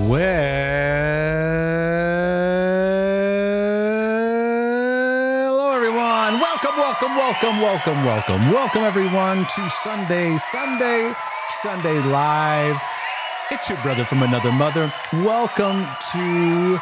Hello, everyone. Welcome, everyone, to Sunday Live. It's your brother from another mother. Welcome to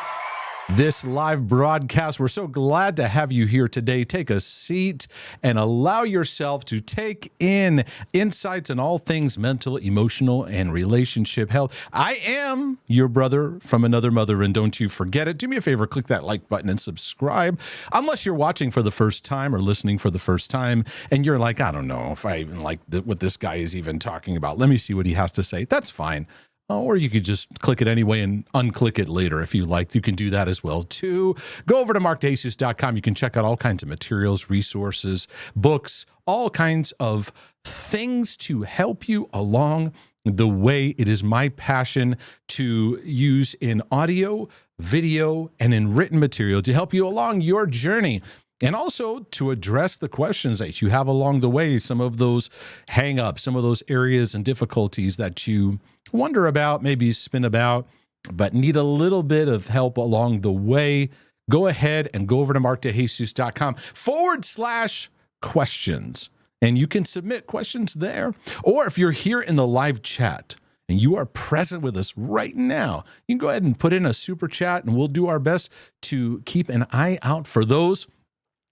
this live broadcast. We're so glad to have you here today. Take a seat and allow yourself to take in insights on all things mental, emotional, and relationship health. I am your brother from another mother, and don't you forget it. Do me a favor, click that like button and subscribe. Unless you're watching for the first time or listening for the first time, and you're like, I don't know if I even like what this guy is even talking about. Let me see what he has to say. That's fine. Or you could just click it anyway and unclick it later if you like. You can do that as well, too. Go over to markdejesus.com. You can check out all kinds of materials, resources, books, all kinds of things to help you along the way. It is my passion to use in audio, video, and in written material to help you along your journey. And also to address the questions that you have along the way, some of those hang-ups, some of those areas and difficulties that you wonder about, maybe spin about, but need a little bit of help along the way. Go ahead and go over to markdejesus.com/questions. And you can submit questions there. Or if you're here in the live chat and you are present with us right now, you can go ahead and put in a super chat and we'll do our best to keep an eye out for those.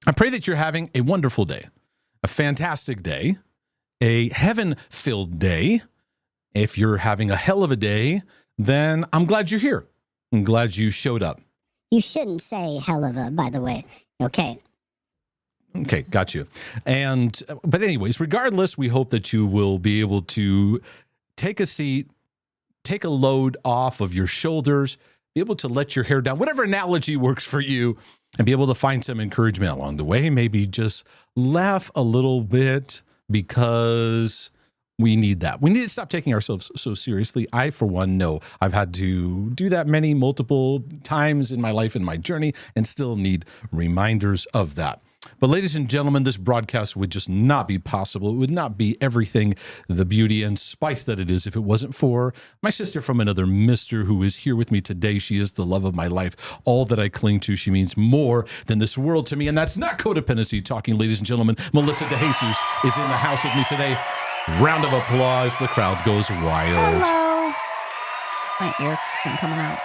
I pray that you're having a wonderful day, a fantastic day, a heaven-filled day. If you're having a hell of a day, then I'm glad you're here. I'm glad you showed up. You shouldn't say hell of a, by the way. Okay, got you. But anyways, regardless, we hope that you will be able to take a seat, take a load off of your shoulders, be able to let your hair down, whatever analogy works for you, and be able to find some encouragement along the way. Maybe just laugh a little bit because we need that. We need to stop taking ourselves so seriously. I, for one, know I've had to do that multiple times in my life, in my journey, and still need reminders of that. But ladies and gentlemen, this broadcast would just not be possible. It would not be everything, the beauty and spice that it is, if it wasn't for my sister from another mister who is here with me today. She is the love of my life, all that I cling to. She means more than this world to me. And that's not codependency talking, ladies and gentlemen. Melissa DeJesus is in the house with me today. Round of applause. The crowd goes wild. Hello. My ear thing coming out.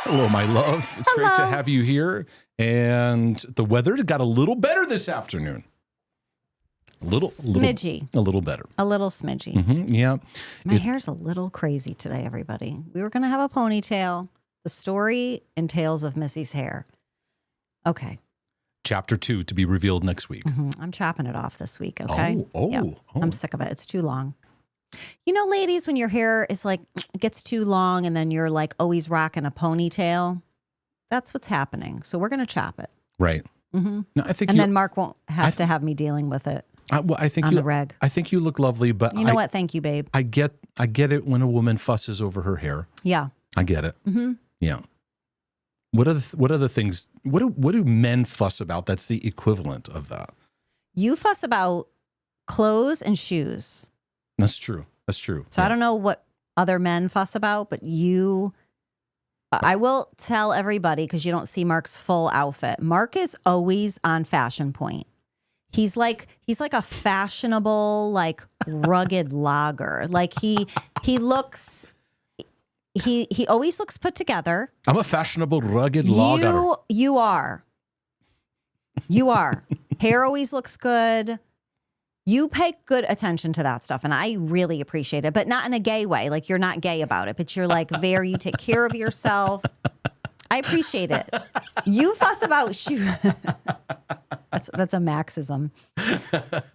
Hello, my love. It's Hello. great to have you here. And the weather got a little better this afternoon. A little better. A little smidgy. Mm-hmm, yeah. My hair's a little crazy today, everybody. We were going to have a ponytail. The story entails of Missy's hair. Okay. Chapter 2 to be revealed next week. Mm-hmm. I'm chopping it off this week, okay? Oh. I'm sick of it. It's too long. You know, ladies, when your hair is like, gets too long and then you're like always rocking a ponytail, that's what's happening. So we're going to chop it. Right. Mm-hmm. No, I think and then Mark won't have to have me dealing with it I think on the reg. I think you look lovely, but you know what? Thank you, babe. I get it when a woman fusses over her hair. Yeah. I get it. Mm-hmm. Yeah. What are the things? What do men fuss about? That's the equivalent of that. You fuss about clothes and shoes. That's true. So I don't know what other men fuss about, but I will tell everybody, because you don't see Mark's full outfit. Mark is always on fashion point. He's like a fashionable, like rugged logger. Like he always looks put together. I'm a fashionable, rugged logger. You are. Hair always looks good. You pay good attention to that stuff, and I really appreciate it, but not in a gay way. Like, you're not gay about it, but you're like you take care of yourself. I appreciate it. You fuss about shoes. That's a Maxism.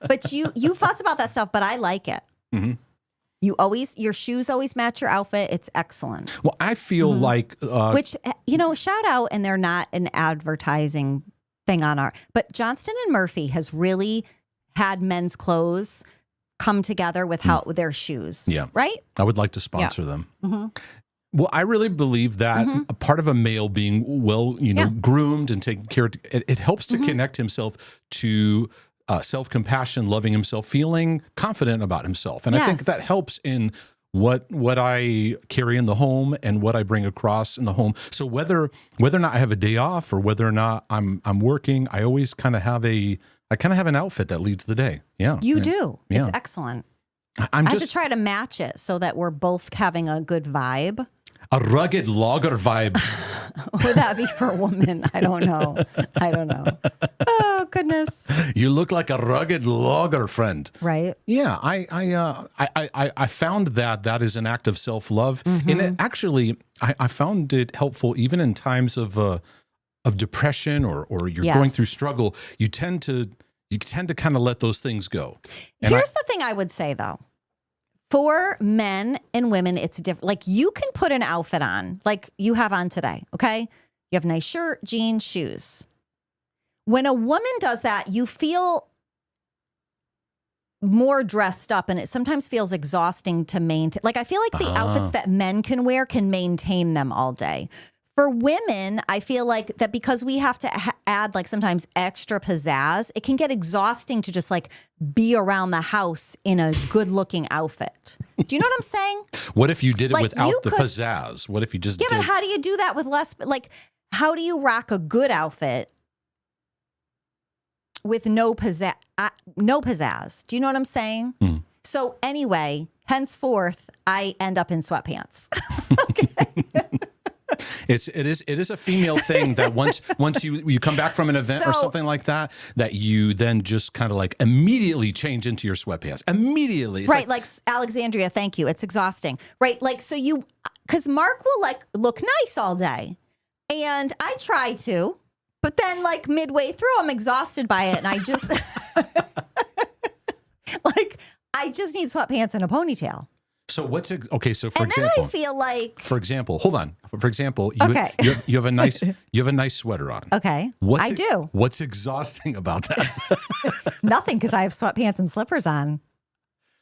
But you fuss about that stuff, but I like it. Mm-hmm. Your shoes always match your outfit. It's excellent. Well, I feel like which, shout out, and they're not an advertising thing but Johnston and Murphy has really had men's clothes come together with their shoes. Yeah. Right? I would like to sponsor them. Mm-hmm. Well, I really believe that a part of a male being groomed and taken care of, it helps to connect himself to self-compassion, loving himself, feeling confident about himself. And I think that helps in what I carry in the home and what I bring across in the home. So whether or not I have a day off or whether or not I'm working, I always kind of have an outfit that leads the day. Yeah. You do. Yeah. It's excellent. I have to try to match it so that we're both having a good vibe. A rugged logger vibe. Would that be for a woman? I don't know. Oh, goodness. You look like a rugged logger, friend. Right. Yeah, I found that is an act of self-love, and it actually I found it helpful even in times of depression or you're going through struggle. You tend to kind of let those things go. And here's the thing I would say though. For men and women, it's different. Like you can put an outfit on, like you have on today, okay? You have a nice shirt, jeans, shoes. When a woman does that, you feel more dressed up and it sometimes feels exhausting to maintain. Like I feel like the outfits that men can wear can maintain them all day. For women, I feel like that because we have to add like sometimes extra pizzazz, it can get exhausting to just like be around the house in a good looking outfit. Do you know what I'm saying? What if you did it Like, without you the could- pizzazz? What if you just Yeah, did? but how do you do that with less? Like, how do you rock a good outfit with no pizzazz? No pizzazz. Do you know what I'm saying? Mm. So anyway, henceforth, I end up in sweatpants. Okay. It is a female thing that once you come back from an event or So- something like that you then just kind of like immediately change into your sweatpants. Immediately. It's Right, like Alexandria, thank you. It's exhausting. Right, like so because Mark will like look nice all day. And I try to, but then like midway through, I'm exhausted by it. And I just, like, I just need sweatpants and a ponytail. So okay? So for And then example, I feel like, for example, hold on. For example, Okay. you have a nice sweater on. okay, I do. What's exhausting about that? Nothing because I have sweatpants and slippers on.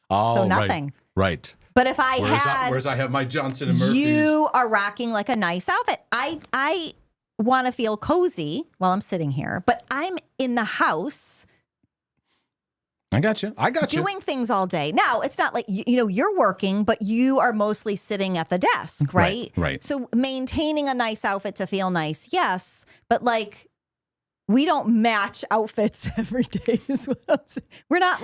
Oh, So nothing. Right. But if I had, Whereas I have my Johnson and Murphy's. you are rocking like a nice outfit. I want to feel cozy while I'm sitting here, but I'm in the house I got you. doing things all day. Now, it's not like, you're working, but you are mostly sitting at the desk, right? Right. So maintaining a nice outfit to feel nice, yes. But like, we don't match outfits every day is what I'm saying. We're not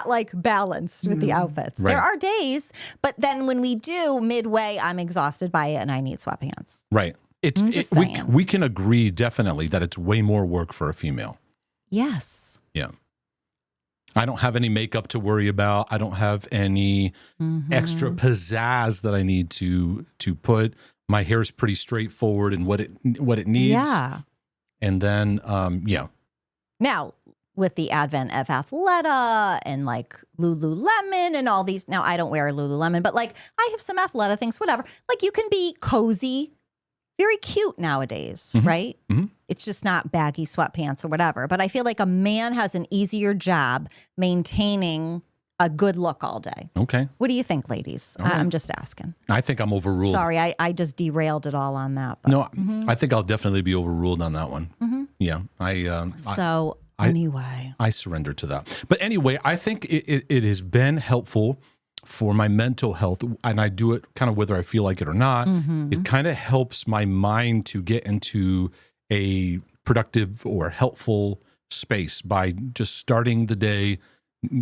like balanced with the outfits. Right. There are days, but then when we do midway, I'm exhausted by it and I need sweatpants. Right. I'm just saying. We can agree definitely that it's way more work for a female. Yes. Yeah. I don't have any makeup to worry about. I don't have any extra pizzazz that I need to put. My hair is pretty straightforward in what it needs. Yeah. And then Now, with the advent of Athleta and like Lululemon and all these, now I don't wear Lululemon, but like I have some Athleta things, whatever. Like you can be cozy, very cute nowadays, right? Mm-hmm. It's just not baggy sweatpants or whatever. But I feel like a man has an easier job maintaining a good look all day. Okay. What do you think, ladies? right. I'm just asking. I think I'm overruled. Sorry, I just derailed it all on that. But. No, I think I'll definitely be overruled on that one. Yeah. So anyway. I surrender to that. But anyway, I think it has been helpful for my mental health, and I do it kind of whether I feel like it or not. It kind of helps my mind to get into a productive or helpful space by just starting the day,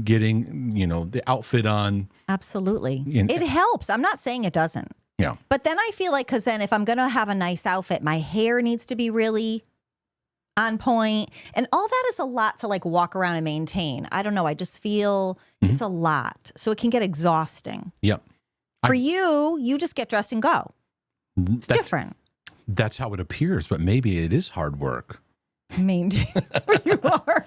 getting, the outfit on. Absolutely. And- It helps. I'm not saying it doesn't. Yeah. But then I feel like, because then if I'm going to have a nice outfit, my hair needs to be really on point. And all that is a lot to like walk around and maintain. I don't know. I just feel it's a lot. So it can get exhausting. Yeah. For you just get dressed and go. It's different. That's how it appears, but maybe it is hard work. Maintain where you are.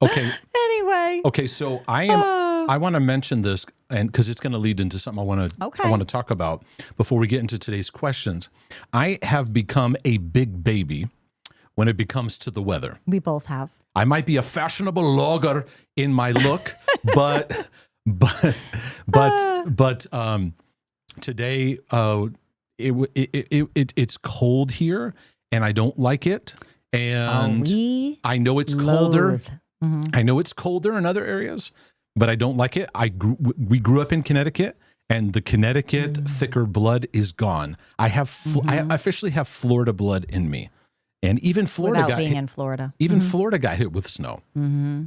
Okay. Anyway. Okay. So I want to mention this, and because it's going to lead into something I want to talk about before we get into today's questions. I have become a big baby when it becomes to the weather. We both have. I might be a fashionable logger in my look, but today it's cold here, and I don't like it. And I know it's colder. I know it's colder in other areas, but I don't like it. We grew up in Connecticut, and the Connecticut thicker blood is gone. I officially have Florida blood in me, and even Florida Without got being hit, in Florida. even Florida got hit with snow.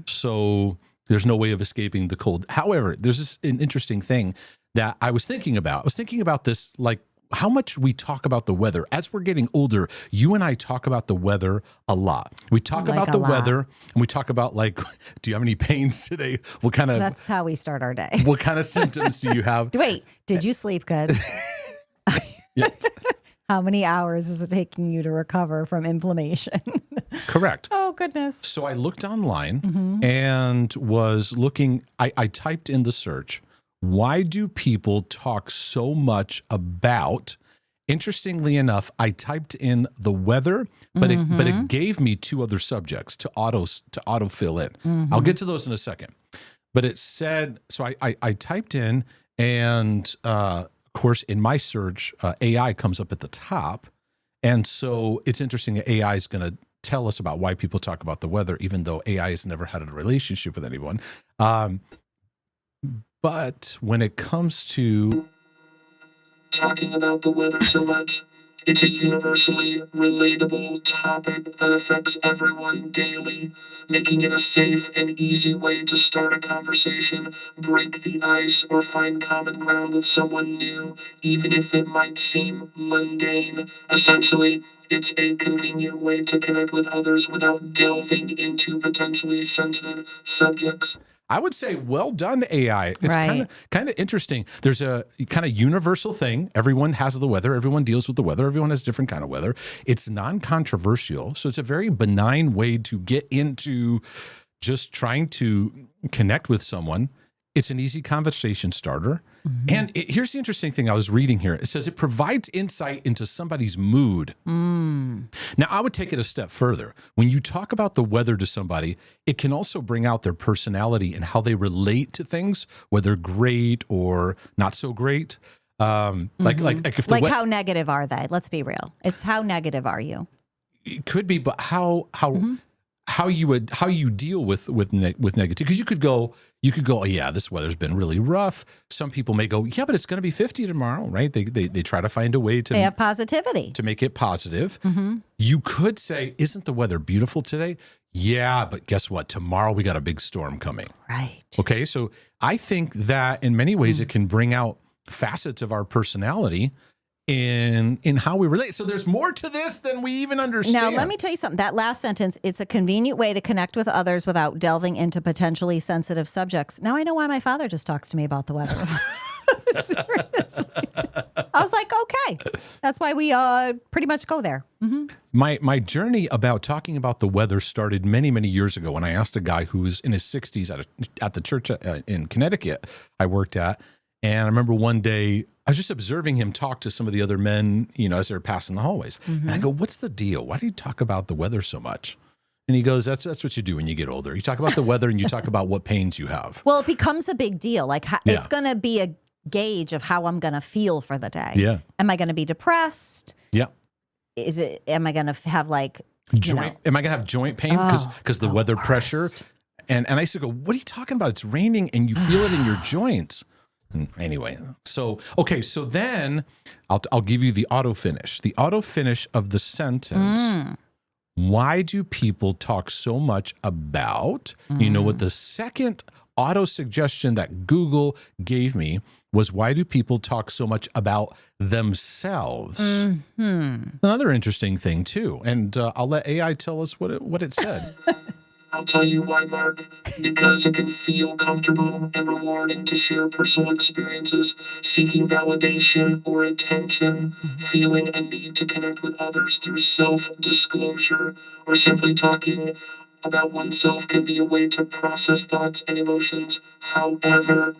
So there's no way of escaping the cold. However, there's an interesting thing that I was thinking about. I was thinking about this, like how much we talk about the weather. As we're getting older, you and I talk about the weather a lot. We talk Like about a the lot. weather, and we talk about, like, do you have any pains today? What kind of That's how we start our day. what kind of symptoms do you have? Wait, did you sleep good? Yes, How many hours is it taking you to recover from inflammation? correct. Oh, goodness. So I looked online and was looking, I typed in the search, why do people talk so much about, interestingly enough, I typed in the weather, but it gave me two other subjects to auto fill in. I'll get to those in a second. But it said, so I typed in, and of course in my search, AI comes up at the top. And so it's interesting that AI is going to tell us about why people talk about the weather, even though AI has never had a relationship with anyone. But when it comes to talking about the weather so much, it's a universally relatable topic that affects everyone daily, making it a safe and easy way to start a conversation, break the ice, or find common ground with someone new, even if it might seem mundane. Essentially, it's a convenient way to connect with others without delving into potentially sensitive subjects. I would say, well done, AI. It's Right. kind of interesting. There's a kind of universal thing. Everyone has the weather. Everyone deals with the weather. Everyone has different kind of weather. It's non-controversial. So it's a very benign way to get into just trying to connect with someone. It's an easy conversation starter. And here's the interesting thing I was reading here. It says it provides insight into somebody's mood. Now, I would take it a step further. When you talk about the weather to somebody, it can also bring out their personality and how they relate to things, whether great or not so great. Like if the Like, how negative are they? Let's be real. It's how negative are you? it could be, but how you deal with negativity, because you could go, oh yeah, this weather's been really rough. Some people may go, yeah, but it's going to be 50 tomorrow, right? They try to find a way They have positivity. to make it positive. You could say, isn't the weather beautiful today? Yeah, but guess what? Tomorrow we got a big storm coming. Right. Okay, so I think that in many ways it can bring out facets of our personality in how we relate. So there's more to this than we even understand. Now, let me tell you something. That last sentence, it's a convenient way to connect with others without delving into potentially sensitive subjects. Now I know why my father just talks to me about the weather. Seriously. I was like, okay. That's why we pretty much go there. My journey about talking about the weather started many, many years ago when I asked a guy who was in his 60s at the church in Connecticut I worked at. And I remember one day I was just observing him talk to some of the other men, as they were passing the hallways. And I go, what's the deal? Why do you talk about the weather so much? And he goes, that's what you do when you get older. You talk about the weather and you talk about what pains you have. Well, it becomes a big deal. Like, it's going to be a gauge of how I'm going to feel for the day. Yeah. Am I going to be depressed? Yeah. Am I going to have like Am I going to have joint pain because the weather pressure? And I used to go, what are you talking about? It's raining and you feel it in your joints. Anyway, so then I'll give you the auto finish. The auto finish of the sentence. Why do people talk so much about, what the second auto suggestion that Google gave me was, why do people talk so much about themselves? Another interesting thing too. And I'll let AI tell us what it said. I'll tell you why, Mark. Because it can feel comfortable and rewarding to share personal experiences, seeking validation or attention, feeling a need to connect with others through self-disclosure, or simply talking about oneself can be a way to process thoughts and emotions. However,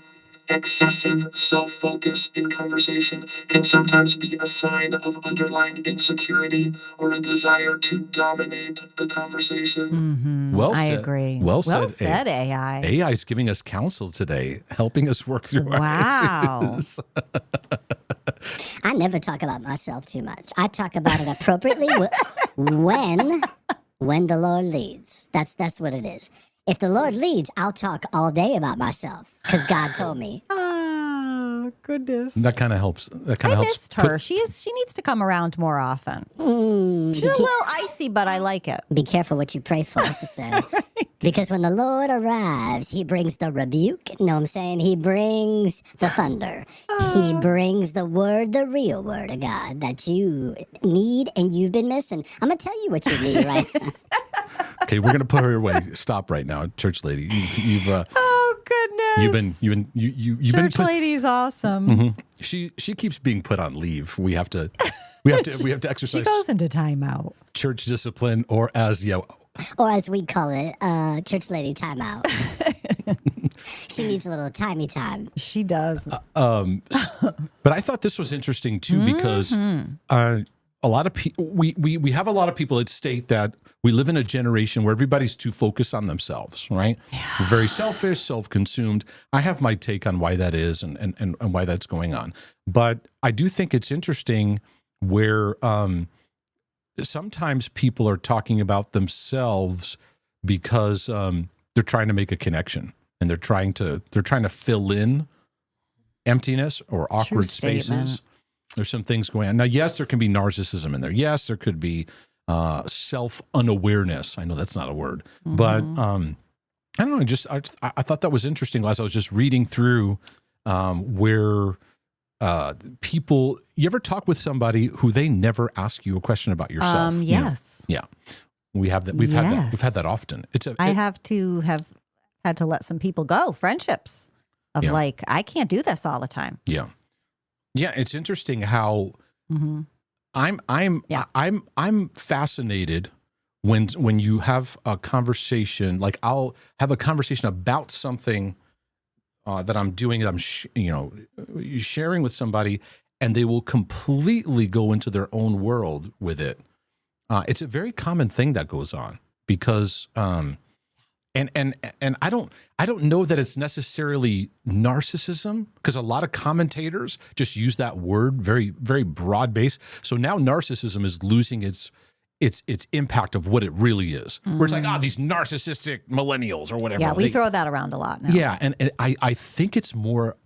excessive self-focus in conversation can sometimes be a sign of underlying insecurity or a desire to dominate the conversation. Well I said. agree. Well Well said, said, AI. AI is giving us counsel today, helping us work through our Wow. issues. I never talk about myself too much. I talk about it appropriately when the Lord leads. That's what it is. If the Lord leads, I'll talk all day about myself because God told me. Oh, goodness. That kind of helps. That kind I of helps. missed her. She needs to come around more often. She's a little icy, but I like it. Be careful what you pray for, sister. Because when the Lord arrives, he brings the rebuke. You know what I'm saying? He brings the thunder. He brings the word, the real word of God that you need and you've been missing. I'm going to tell you what you need right now. Okay, we're gonna put her away. Stop right now, church lady. You've Oh goodness! you've Church been put, lady's awesome. She keeps being put on leave. We have to She exercise goes into timeout. church discipline, or Or as we call it, church lady timeout. She needs a little timey time. She does. But I thought this was interesting too because a lot of people we have a lot of people that state that we live in a generation where everybody's too focused on themselves, right? Yeah. We're very selfish, self-consumed. I have my take on why that is and why that's going on. But I do think it's interesting where sometimes people are talking about themselves because they're trying to make a connection and they're trying to fill in emptiness or awkward spaces. There's some things going on. Now, yes, there can be narcissism in there. Yes, there could be self-unawareness. I know that's not a word, but I don't know. I thought that was interesting as I was just reading through where people. You ever talk with somebody who they never ask you a question about yourself? Yes. Yeah, we have that. We've had that. We've had that often. I have had to let some people go. Friendships of like, I can't do this all the time. Yeah. Yeah, it's interesting how I'm fascinated when you have a conversation. Like I'll have a conversation about something that I'm doing, that I'm sharing with somebody, and they will completely go into their own world with it. It's a very common thing that goes on because. And I don't know that it's necessarily narcissism, because a lot of commentators just use that word very, very broad base. So now narcissism is losing its impact of what it really is. Where it's like, these narcissistic millennials or whatever. Yeah, we throw that around a lot now. Yeah, and I think it's more.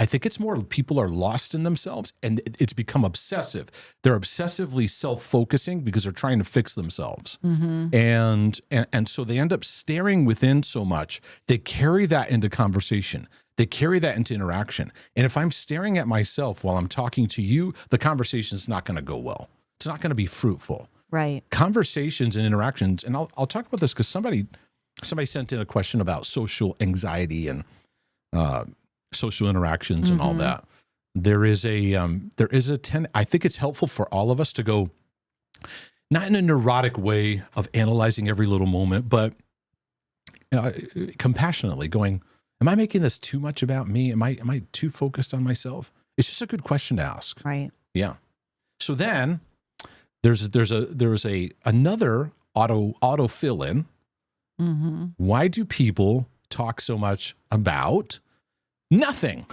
I think it's more people are lost in themselves and it's become obsessive. They're obsessively self-focusing because they're trying to fix themselves. And so they end up staring within so much. They carry that into conversation. They carry that into interaction. And if I'm staring at myself while I'm talking to you, the conversation is not going to go well. It's not going to be fruitful. Right. Conversations and interactions, and I'll talk about this because somebody sent in a question about social anxiety and social interactions and all that. There is a I think it's helpful for all of us to go, not in a neurotic way of analyzing every little moment, but compassionately going, am I making this too much about me? Am I too focused on myself? It's just a good question to ask. Right. Yeah. So then there's another auto fill in. Why do people talk so much about nothing?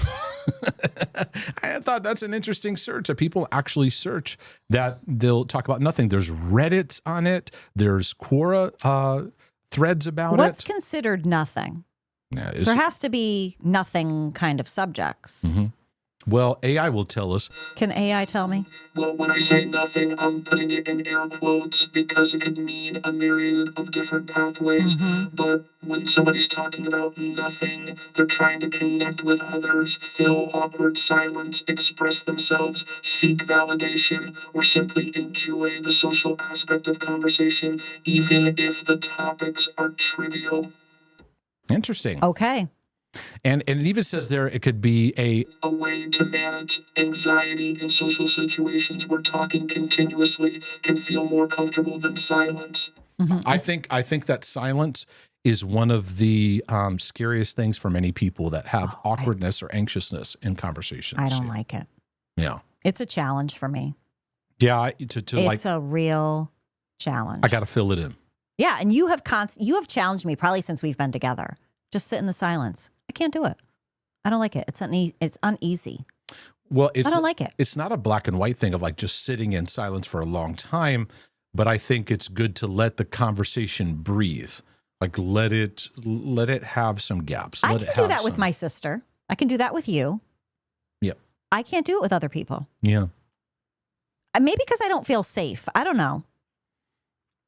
I thought that's an interesting search. That people actually search that they'll talk about nothing. There's Reddit on it. There's Quora threads about What's it. considered nothing? Yeah, there has to be nothing kind of subjects. Well, AI will tell us. Can AI tell me? Well, when I say nothing, I'm putting it in air quotes because it could mean a myriad of different pathways. But when somebody's talking about nothing, they're trying to connect with others, fill awkward silence, express themselves, seek validation, or simply enjoy the social aspect of conversation, even if the topics are trivial. Interesting. Okay. And it even says there it could be a way to manage anxiety in social situations where talking continuously can feel more comfortable than silence. I think that silence is one of the scariest things for many people that have awkwardness or anxiousness in conversations. I don't like it. Yeah. It's a challenge for me. Yeah. It's a real challenge. I got to fill it in. Yeah. And you have challenged me probably since we've been together. Just sit in the silence. I can't do it. I don't like it. It's uneasy. Well, I don't like it. It's not a black and white thing of like just sitting in silence for a long time, but I think it's good to let the conversation breathe. Like let it have some gaps. I can do that with my sister. I can do that with you. Yep. I can't do it with other people. Yeah. Maybe because I don't feel safe. I don't know.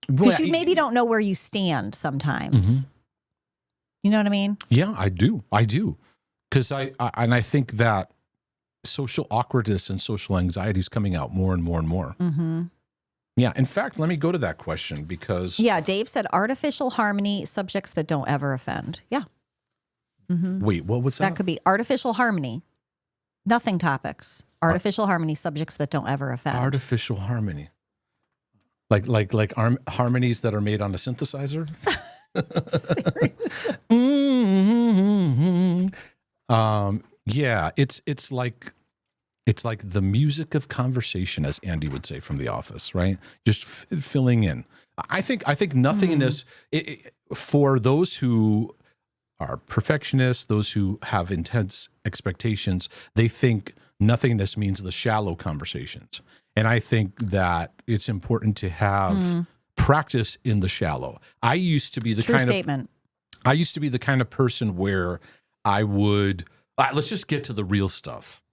Well, Because you maybe don't know where you stand sometimes. You know what I mean? Yeah, I do. Because I think that social awkwardness and social anxiety is coming out more and more and more. Mm-hmm. Yeah. In fact, let me go to that question because Yeah, Dave said artificial harmony, subjects that don't ever offend. Yeah. Mm-hmm. Wait, what was that? That could be artificial harmony. Nothing topics. Artificial harmony, subjects that don't ever offend. Artificial harmony. Like harmonies that are made on a synthesizer? Yeah, it's like the music of conversation, as Andy would say from The Office, right? Just filling in. I think nothingness for those who are perfectionists, those who have intense expectations, they think nothingness means the shallow conversations. And I think that it's important to have practice in the shallow. I used to be the True kind statement. I used to be the kind of person where I would let's just get to the real stuff.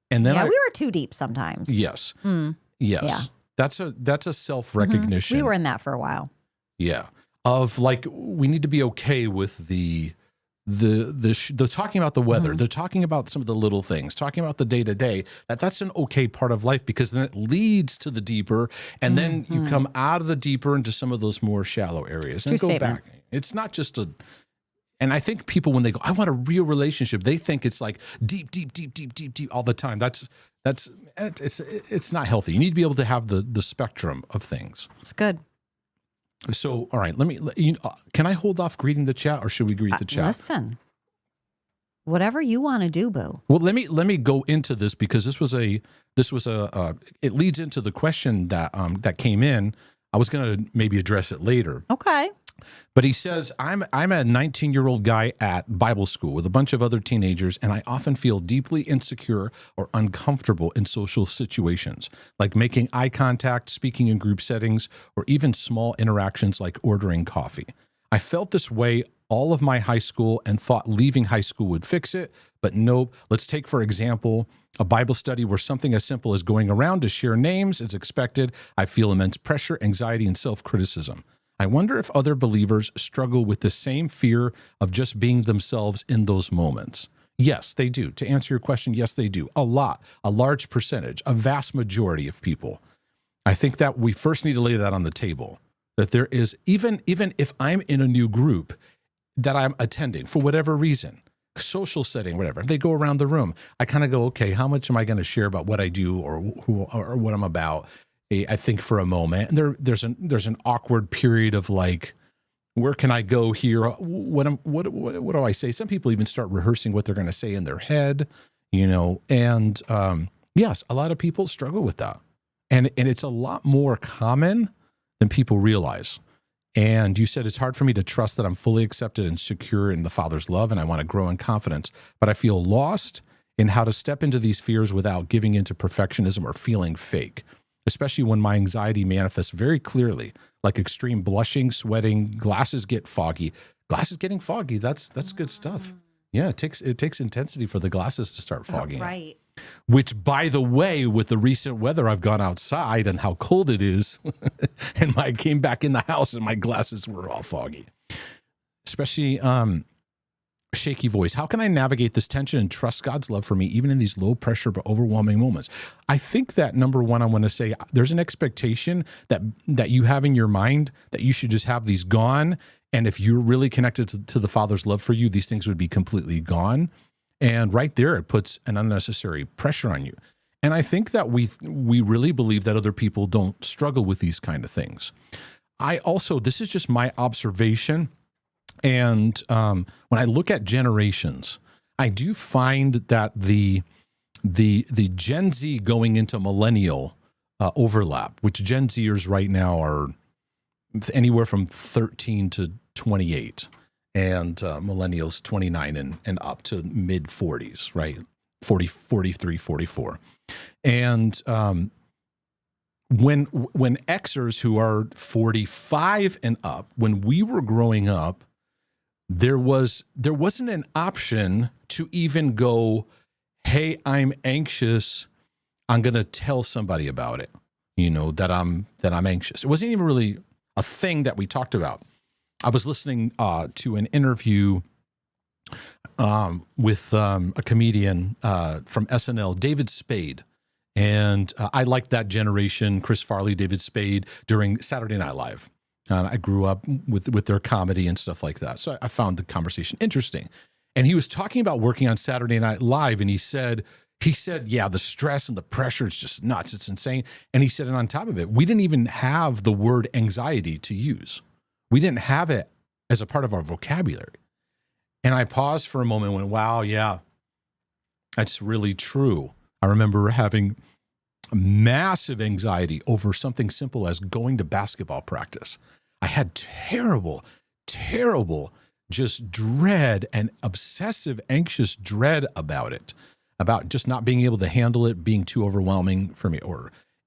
And then we were too deep sometimes. Yes. Mm. Yes. Yeah. That's a self-recognition. We were in that for a while. Yeah. Of like, we need to be okay with the talking about the weather. They're talking about some of the little things, talking about the day to day. That's an okay part of life because then it leads to the deeper, and then you come out of the deeper into some of those more shallow areas and True go statement. back. It's not just a. And I think people, when they go, I want a real relationship, they think it's like deep all the time. It's not healthy. You need to be able to have the spectrum of things. It's good. So, all right, can I hold off greeting the chat, or should we greet the chat? Listen, whatever you want to do, boo. Well, let me go into this because this was a it leads into the question that came in. I was going to maybe address it later. Okay. But he says, I'm a 19-year-old guy at Bible school with a bunch of other teenagers, and I often feel deeply insecure or uncomfortable in social situations, like making eye contact, speaking in group settings, or even small interactions like ordering coffee. I felt this way all of my high school and thought leaving high school would fix it, but nope. Let's take, for example, a Bible study where something as simple as going around to share names is expected. I feel immense pressure, anxiety, and self-criticism. I wonder if other believers struggle with the same fear of just being themselves in those moments. Yes, they do. To answer your question, yes, they do. A large percentage, a vast majority of people. I think that we first need to lay that on the table, that there is, even if I'm in a new group that I'm attending for whatever reason, social setting, whatever, they go around the room, I kind of go, okay, how much am I going to share about what I do or who or what I'm about? I think for a moment, and there's an awkward period of like, where can I go here? What do I say? Some people even start rehearsing what they're going to say in their head, and yes, a lot of people struggle with that, and it's a lot more common than people realize. And you said it's hard for me to trust that I'm fully accepted and secure in the Father's love, and I want to grow in confidence, but I feel lost in how to step into these fears without giving into perfectionism or feeling fake, especially when my anxiety manifests very clearly, like extreme blushing, sweating, glasses get foggy. Glasses getting foggy, that's good stuff. Yeah, it takes intensity for the glasses to start fogging. Right. Which, by the way, with the recent weather, I've gone outside and how cold it is, and I came back in the house and my glasses were all foggy. Especially shaky voice. How can I navigate this tension and trust God's love for me, even in these low pressure but overwhelming moments? I think that number one, I want to say there's an expectation that you have in your mind that you should just have these gone. And if you're really connected to the Father's love for you, these things would be completely gone. And right there, it puts an unnecessary pressure on you. And I think that we really believe that other people don't struggle with these kind of things. This is just my observation. And when I look at generations, I do find that the Gen Z going into millennial overlap, which Gen Zers right now are anywhere from 13 to 28, and millennials 29 and up to mid 40s, right? 40, 43, 44. And when Xers who are 45 and up, when we were growing up, there wasn't an option to even go, hey, I'm anxious. I'm going to tell somebody about it, that I'm anxious. It wasn't even really a thing that we talked about. I was listening to an interview with a comedian from SNL, David Spade. And I liked that generation, Chris Farley, David Spade, during Saturday Night Live. I grew up with their comedy and stuff like that. So I found the conversation interesting. And he was talking about working on Saturday Night Live, and he said, yeah, the stress and the pressure is just nuts. It's insane. And he said, and on top of it, we didn't even have the word anxiety to use. We didn't have it as a part of our vocabulary. And I paused for a moment and went, wow, yeah, that's really true. I remember having massive anxiety over something simple as going to basketball practice. I had terrible just dread and obsessive, anxious dread about it, about just not being able to handle it, being too overwhelming for me.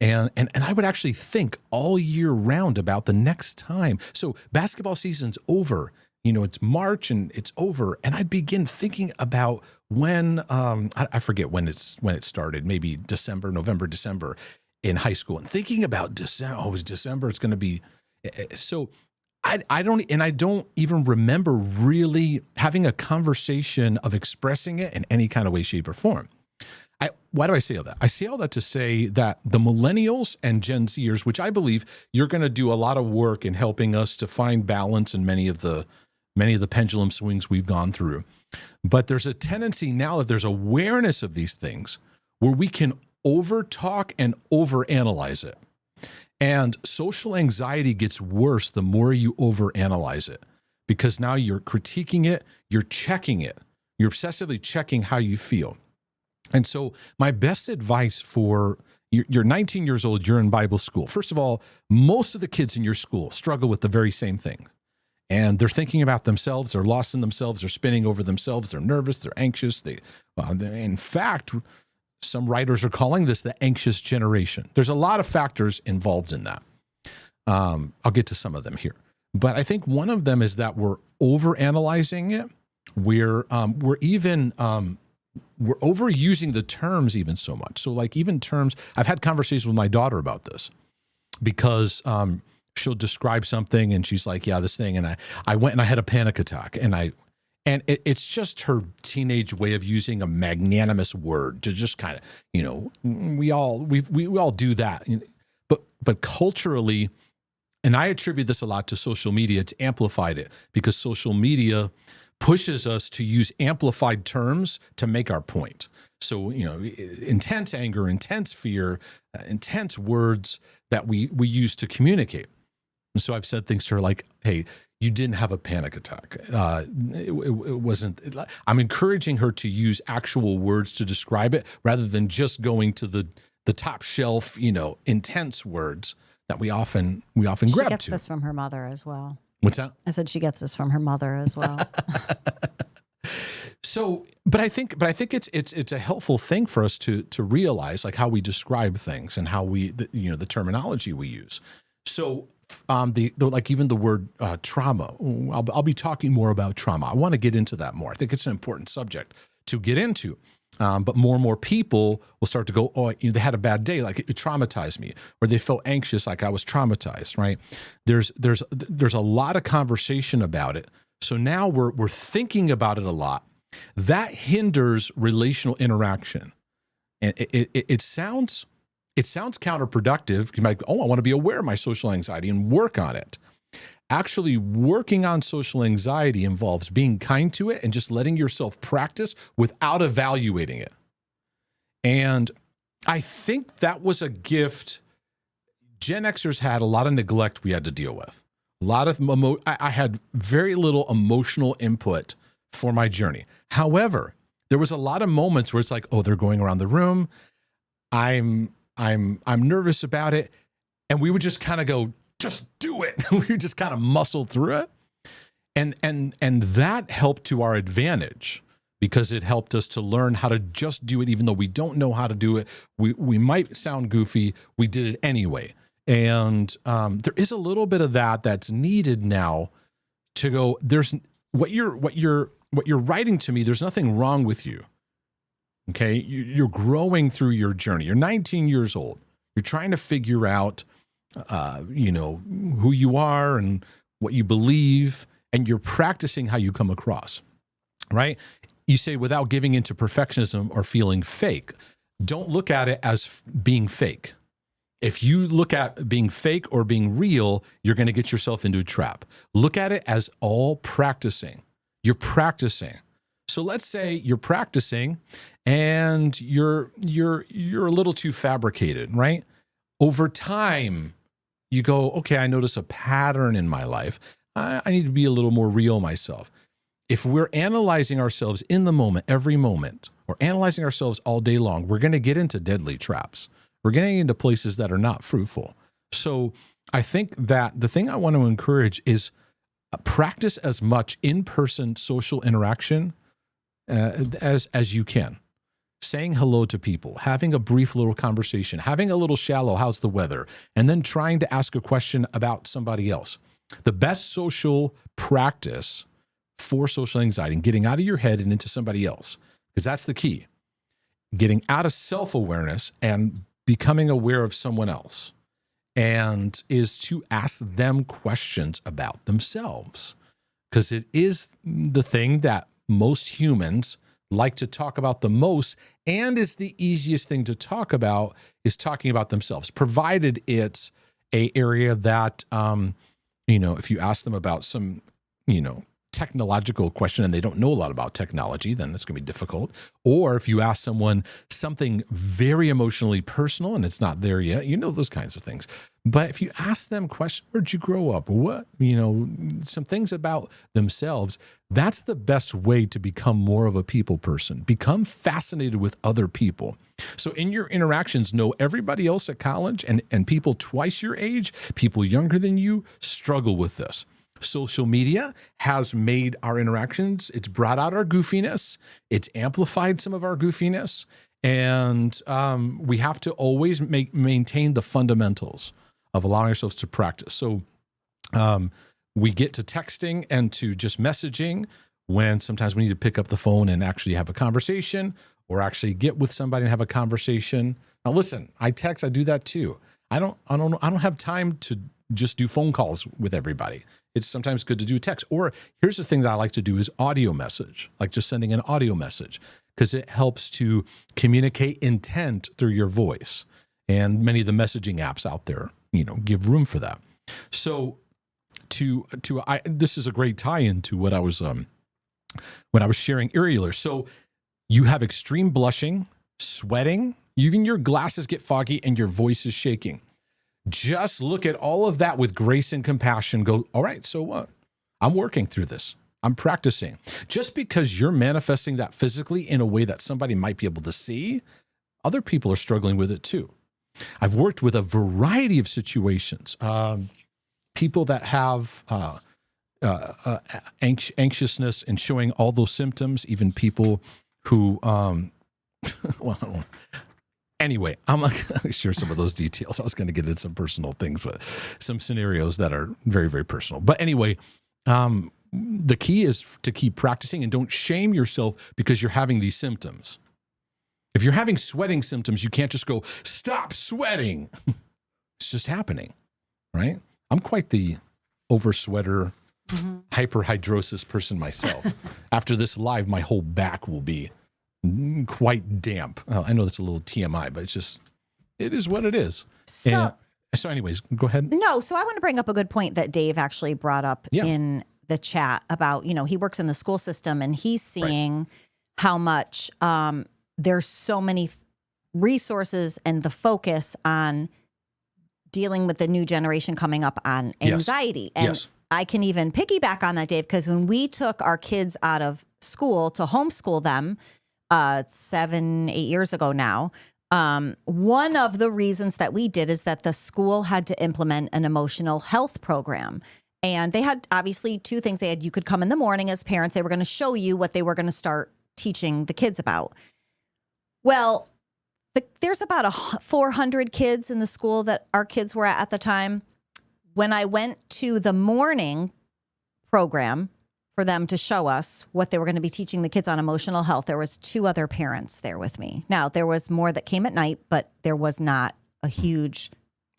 And I would actually think all year round about the next time. So basketball season's over. It's March and it's over. And I'd begin thinking about when, I forget when it started, maybe November, December in high school, and thinking about December. Oh, it was December. It's going to be. So I don't even remember really having a conversation of expressing it in any kind of way, shape, or form. Why do I say all that? I say all that to say that the millennials and Gen Zers, which I believe you're going to do a lot of work in helping us to find balance in many of the pendulum swings we've gone through. But there's a tendency now that there's awareness of these things where we can over-talk and over-analyze it. And social anxiety gets worse the more you overanalyze it, because now you're critiquing it, you're checking it, you're obsessively checking how you feel. And so my best advice for you're 19 years old, you're in Bible school. First of all, most of the kids in your school struggle with the very same thing. And they're thinking about themselves, they're lost in themselves, they're spinning over themselves, they're nervous, they're anxious. In fact, some writers are calling this the anxious generation. There's a lot of factors involved in that. I'll get to some of them here. But I think one of them is that we're overanalyzing it. We're overusing the terms even so much. So like even terms, I've had conversations with my daughter about this because she'll describe something and she's like, yeah, this thing. And I went and I had a panic attack and it's just her teenage way of using a magnanimous word to just kind of, we all do that. But culturally, and I attribute this a lot to social media, it's amplified it because social media pushes us to use amplified terms to make our point. So, intense anger, intense fear, intense words that we use to communicate. And so I've said things to her like, hey, you didn't have a panic attack. It wasn't. I'm encouraging her to use actual words to describe it rather than just going to the top shelf, intense words that we often grab to. She gets this from her mother as well. What's that? I said she gets this from her mother as well. So, but I think it's a helpful thing for us to realize like how we describe things and how the terminology we use. So, like even the word trauma, I'll be talking more about trauma. I want to get into that more. I think it's an important subject to get into. But more and more people will start to go, oh, they had a bad day, like it traumatized me, or they felt anxious, like I was traumatized, right? There's a lot of conversation about it. So now we're thinking about it a lot. That hinders relational interaction, and it sounds counterproductive. You might go, oh, I want to be aware of my social anxiety and work on it. Actually, working on social anxiety involves being kind to it and just letting yourself practice without evaluating it. And I think that was a gift. Gen Xers had a lot of neglect we had to deal with. A lot of I had very little emotional input for my journey. However, there was a lot of moments where it's like, oh, they're going around the room. I'm nervous about it, and we would just kind of go, just do it. We just kind of muscle through it. And that helped to our advantage because it helped us to learn how to just do it, even though we don't know how to do it. We might sound goofy. We did it anyway. And there is a little bit of that's needed now to go, there's what you're writing to me. There's nothing wrong with you. Okay. You're growing through your journey. You're 19 years old. You're trying to figure out, who you are and what you believe, and you're practicing how you come across, right? You say without giving into perfectionism or feeling fake. Don't look at it as being fake. If you look at being fake or being real, you're going to get yourself into a trap. Look at it as all practicing. You're practicing. So let's say you're practicing and you're a little too fabricated, right? Over time, you go, okay, I notice a pattern in my life. I need to be a little more real myself. If we're analyzing ourselves in the moment, every moment, or analyzing ourselves all day long, we're going to get into deadly traps. We're getting into places that are not fruitful. So I think that the thing I want to encourage is practice as much in-person social interaction as you can. Saying hello to people, having a brief little conversation, having a little shallow, how's the weather? And then trying to ask a question about somebody else. The best social practice for social anxiety and getting out of your head and into somebody else, because that's the key. Getting out of self-awareness and becoming aware of someone else, and is to ask them questions about themselves, because it is the thing that most humans like to talk about the most, and is the easiest thing to talk about, is talking about themselves, provided it's a area that, if you ask them about some, technological question and they don't know a lot about technology, then it's going to be difficult. Or if you ask someone something very emotionally personal and it's not there yet, those kinds of things. But if you ask them questions, where'd you grow up? What, some things about themselves, that's the best way to become more of a people person. Become fascinated with other people. So in your interactions, know everybody else at college and people twice your age, people younger than you, struggle with this. Social media has made our interactions, it's brought out our goofiness, it's amplified some of our goofiness, and we have to always maintain the fundamentals of allowing ourselves to practice. So we get to texting and to just messaging when sometimes we need to pick up the phone and actually have a conversation, or actually get with somebody and have a conversation. Now listen, I text, I do that too. I don't have time to just do phone calls with everybody. It's sometimes good to do text. Or here's the thing that I like to do is audio message, like just sending an audio message, because it helps to communicate intent through your voice. And many of the messaging apps out there, give room for that. So this is a great tie-in to what I was, when I was sharing earlier. So you have extreme blushing, sweating, even your glasses get foggy and your voice is shaking. Just look at all of that with grace and compassion. Go, all right, so what? I'm working through this. I'm practicing. Just because you're manifesting that physically in a way that somebody might be able to see, other people are struggling with it too. I've worked with a variety of situations. People that have anxiousness and showing all those symptoms, even people who, anyway, I'm not going to share some of those details. I was going to get into some personal things, but some scenarios that are very, very personal. But anyway, the key is to keep practicing and don't shame yourself because you're having these symptoms. If you're having sweating symptoms, you can't just go, stop sweating. It's just happening, right? I'm quite the over sweater, hyperhidrosis person myself. After this live, my whole back will be quite damp. I know that's a little TMI, but it is what it is. So anyways, go ahead. No, so I want to bring up a good point that Dave actually brought up in the chat about, he works in the school system and he's seeing how much there's so many resources and the focus on dealing with the new generation coming up on anxiety. And I can even piggyback on that, Dave, because when we took our kids out of school to homeschool them, 7-8 years ago now, one of the reasons that we did is that the school had to implement an emotional health program. And they had obviously two things. You could come in the morning as parents. They were going to show you what they were going to start teaching the kids about. Well, there's about 400 kids in the school that our kids were at the time. When I went to the morning program, for them to show us what they were going to be teaching the kids on emotional health, there was 2 other parents there with me. Now, there was more that came at night, but there was not a huge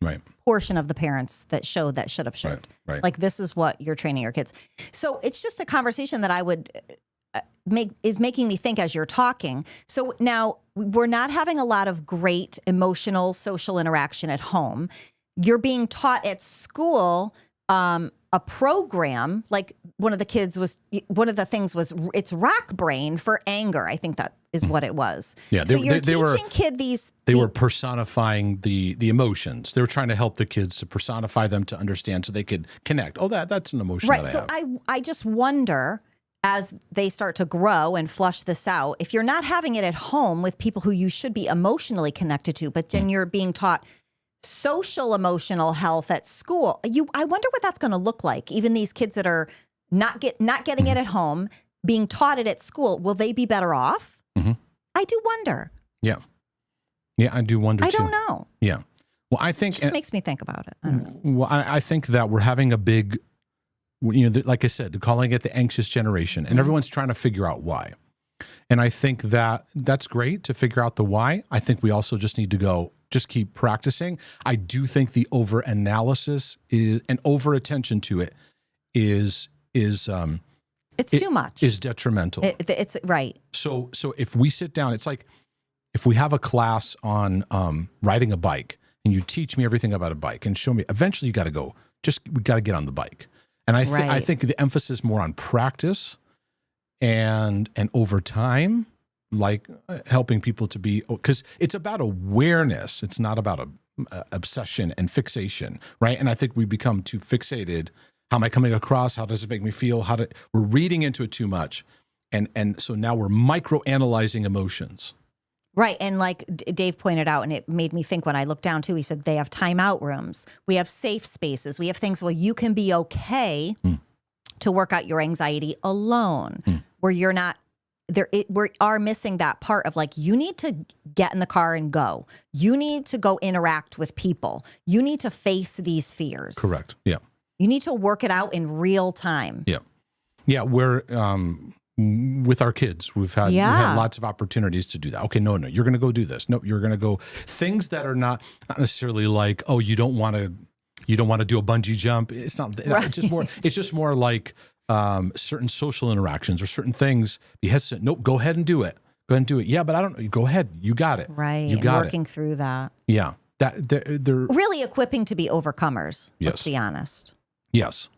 Right. portion of the parents that showed that should have showed. Right. Like, this is what you're training your kids. So it's just a conversation that I would is making me think as you're talking. So now we're not having a lot of great emotional social interaction at home. You're being taught at school a program, like one of the things was it's rock brain for anger. I think that is what it was. Yeah, so you're teaching kid these. They were personifying the emotions. They were trying to help the kids to personify them to understand, so they could connect. Oh, that's an emotion. Right. That So I have. I just wonder, as they start to grow and flush this out, if you're not having it at home with people who you should be emotionally connected to, but then you're being taught social emotional health at school. I wonder what that's going to look like. Even these kids that are not getting it at home, being taught it at school, will they be better off? Mm-hmm. I do wonder. Yeah, I do wonder. I don't know. Yeah. Well, I think It just makes me think about it. I don't know. Well, I think that we're having a big, like I said, they're calling it the anxious generation, and everyone's trying to figure out why. And I think that that's great to figure out the why. I think we also just need to just keep practicing. I do think the over analysis and over attention to it is It's too much. Is detrimental. It's right. So if we sit down, it's like if we have a class on riding a bike, and you teach me everything about a bike and show me, eventually you got to go. We got to get on the bike. And I think the emphasis more on practice and over time, like helping people to be, because it's about awareness. It's not about obsession and fixation, right? And I think we become too fixated. How am I coming across? How does it make me feel? We're reading into it too much. And so now we're micro-analyzing emotions. Right. And like Dave pointed out, and it made me think when I looked down too, he said they have timeout rooms. We have safe spaces. We have things where you can be okay to work out your anxiety alone, where you're not there. We are missing that part of like, you need to get in the car and go. You need to go interact with people. You need to face these fears. Correct. Yeah. You need to work it out in real time. Yeah. Yeah. We're, with our kids, we've had lots of opportunities to do that. Okay, no, you're going to go do this. No, you're going to go things that are not necessarily like, oh, you don't want to do a bungee jump. It's not. Right. It's just more like certain social interactions or certain things. Be hesitant. Nope. Go ahead and do it. Go ahead and do it. Yeah, but I don't. Go ahead. You got it. Right. You got working through that. Yeah. That they're really equipping to be overcomers. Yes. Let's be honest. Yes.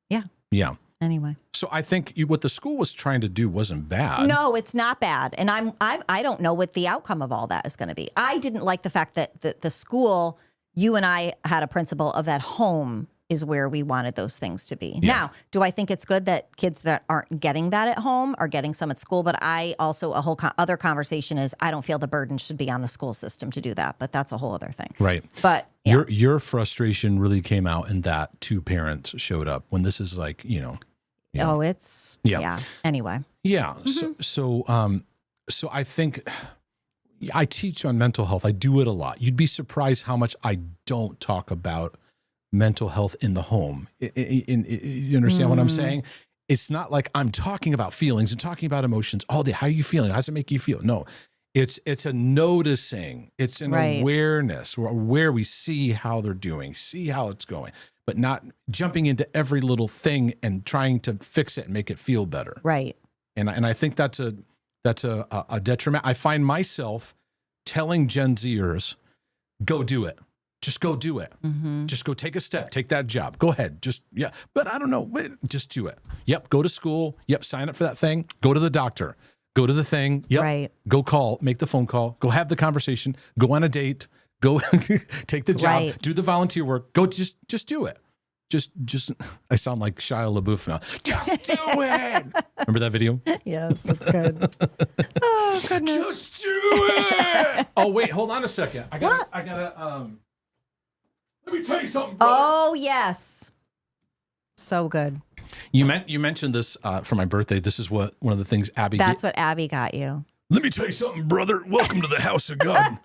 Yeah. Yeah. Anyway, so I think what the school was trying to do wasn't bad. No, it's not bad, and I don't know what the outcome of all that is going to be. I didn't like the fact that the school, you and I had a principle of at home is where we wanted those things to be. Yeah. Now, do I think it's good that kids that aren't getting that at home are getting some at school? But I also a whole other conversation is I don't feel the burden should be on the school system to do that. But that's a whole other thing. Right. But yeah. Your frustration really came out in that 2 parents showed up when this is like Yeah. Oh, it's Anyway. Yeah. So I think I teach on mental health. I do it a lot. You'd be surprised how much I don't talk about mental health in the home. You understand what I'm saying? It's not like I'm talking about feelings and talking about emotions all day. How are you feeling? How does it make you feel? No, it's a noticing. It's an awareness where we see how they're doing, see how it's going, but not jumping into every little thing and trying to fix it and make it feel better. Right. And I think that's a detriment. I find myself telling Gen Zers, go do it. Just go do it. Mm-hmm. Just go take a step. Take that job. Go ahead. But I don't know. Just do it. Yep. Go to school. Yep. Sign up for that thing. Go to the doctor. Go to the thing. Yep. Right. Go call. Make the phone call. Go have the conversation. Go on a date. Go take the job. Right. Do the volunteer work. Go just do it. Just I sound like Shia LaBeouf now. Just do it. Remember that video? Yes, that's good. Oh goodness. Just do it. Oh wait, hold on a second. I gotta let me tell you something, brother. Oh yes. So good. You mentioned this for my birthday. This is one of the things Abby That's what Abby got you. Let me tell you something, brother. Welcome to the house of God.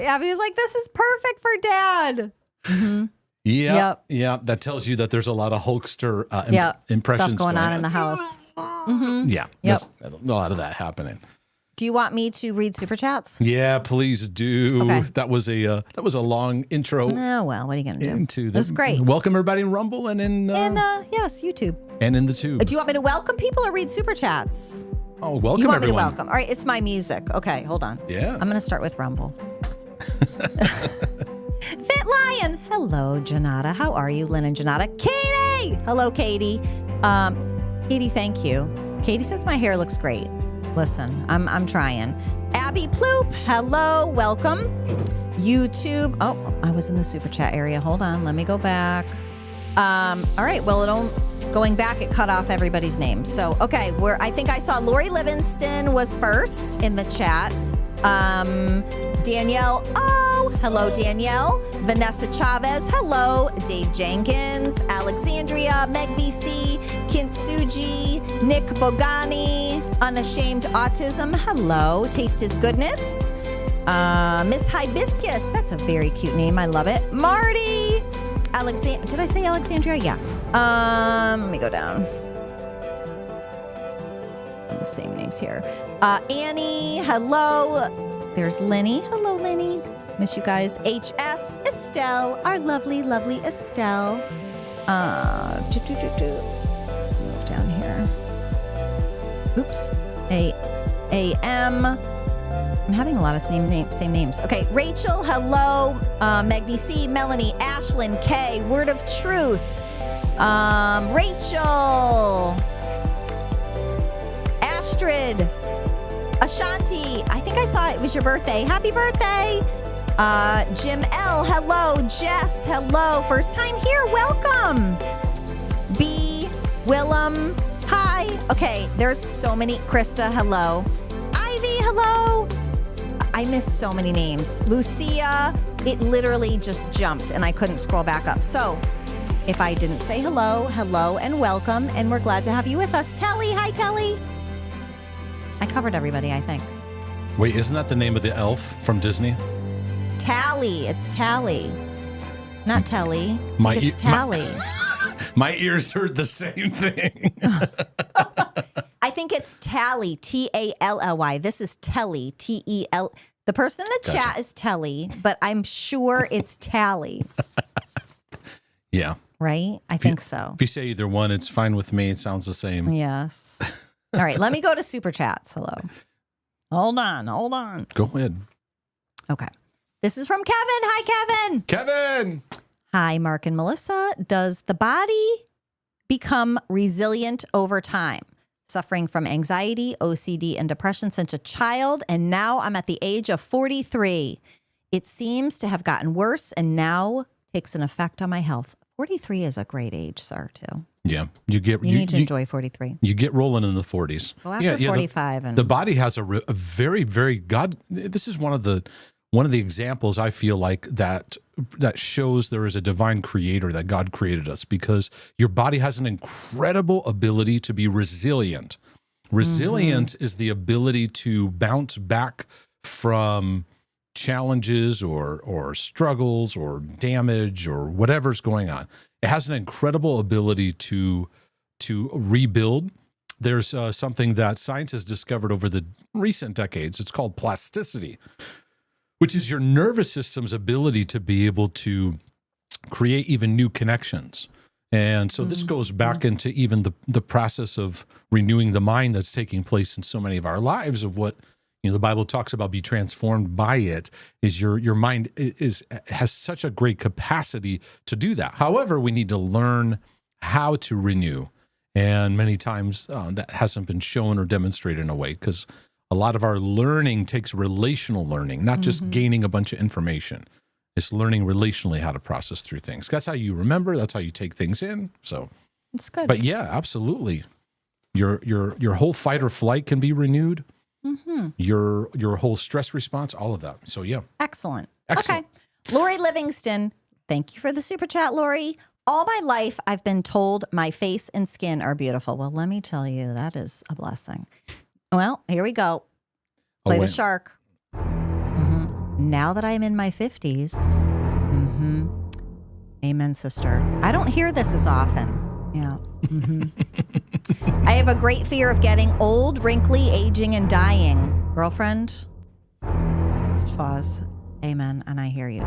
Abby was like, this is perfect for Dad. Mm-hmm. Yeah. That tells you that there's a lot of Hulkster impressions Stuff going on in the house. Yeah. There's a lot of that happening. Do you want me to read super chats? Yeah, please do. Okay. That was a long intro. Oh, well, what are you going to do? Into That's great. Welcome everybody in Rumble and in yes, YouTube. and in the tube. Do you want me to welcome people or read super chats? Oh, welcome You want everyone. me to welcome? All right, it's my music. Okay, hold on. Yeah. I'm going to start with Rumble. Fit Lion. Hello, Janata. How are you, Lynn and Janata? Katie. Hello, Katie. Katie, thank you. Katie says my hair looks great. Listen, I'm trying. Abby Ploop. Hello, welcome. YouTube. Oh, I was in the super chat area. Hold on. Let me go back. All right. Well, going back, it cut off everybody's name. So, okay. I think I saw Lori Livingston was first in the chat. Danielle. Oh, hello, Danielle. Vanessa Chavez. Hello. Dave Jenkins. Alexandria. Meg VC. Kintsuji. Nick Bogani. Unashamed Autism. Hello. Taste is Goodness. Miss Hibiscus. That's a very cute name. I love it. Marty. Did I say Alexandria? Yeah. Let me go down. The same names here. Annie. Hello. There's Lenny. Hello, Lenny. Miss you guys. HS. Estelle. Our lovely, lovely Estelle. Move down here. Oops. AM. I'm having a lot of same names. Okay, Rachel, hello. Meg VC, Melanie, Ashlyn, K, Word of Truth. Rachel. Astrid. Ashanti. I think I saw it was your birthday. Happy birthday. Jim L, hello. Jess, hello. First time here, welcome. B, Willem, hi. Okay, there's so many. Krista, hello. Ivy, hello. I missed so many names. Lucia, it literally just jumped and I couldn't scroll back up. So if I didn't say hello, hello and welcome, and we're glad to have you with us. Telly, hi Telly. I covered everybody, I think. Wait, isn't that the name of the elf from Disney? Tally, it's Tally. Not Telly. It's Tally. My ears heard the same thing. I think it's Tally, T-A-L-L-Y. This is Telly, T-E-L. The person in the chat is Telly, but I'm sure it's Tally. Yeah. Right? I think so. If you say either one, it's fine with me. It sounds the same. Yes. All right, let me go to super chats. Hello. Hold on. Go ahead. Okay. This is from Kevin. Hi, Kevin. Kevin. Hi, Mark and Melissa. Does the body become resilient over time? Suffering from anxiety, OCD, and depression since a child, and now I'm at the age of 43. It seems to have gotten worse and now takes an effect on my health. 43 is a great age, sir, too. Yeah. You need to enjoy 43. You get rolling in the 40s. Go after 45. The body has a very, very this is one of the examples I feel like that shows there is a divine creator, that God created us, because your body has an incredible ability to be resilient. Resilient is the ability to bounce back from challenges or struggles or damage or whatever's going on. It has an incredible ability to rebuild. There's something that science has discovered over the recent decades. It's called plasticity, which is your nervous system's ability to be able to create even new connections. And so this goes back into even the process of renewing the mind that's taking place in so many of our lives, of what the Bible talks about, be transformed by it. Is your mind has such a great capacity to do that. However, we need to learn how to renew. And many times that hasn't been shown or demonstrated in a way, because a lot of our learning takes relational learning, not just gaining a bunch of information. It's learning relationally how to process through things. That's how you remember. That's how you take things in. So it's good. But yeah, absolutely. Your whole fight or flight can be renewed. Your whole stress response, all of that. So yeah. Excellent. Okay. Lori Livingston, thank you for the super chat, Lori. All my life, I've been told my face and skin are beautiful. Well, let me tell you, that is a blessing. Well, here we go. Play the shark. Now that I'm in my 50s, Amen, sister. I don't hear this as often. Yeah. I have a great fear of getting old, wrinkly, aging, and dying. Girlfriend? Let's pause. Amen. And I hear you.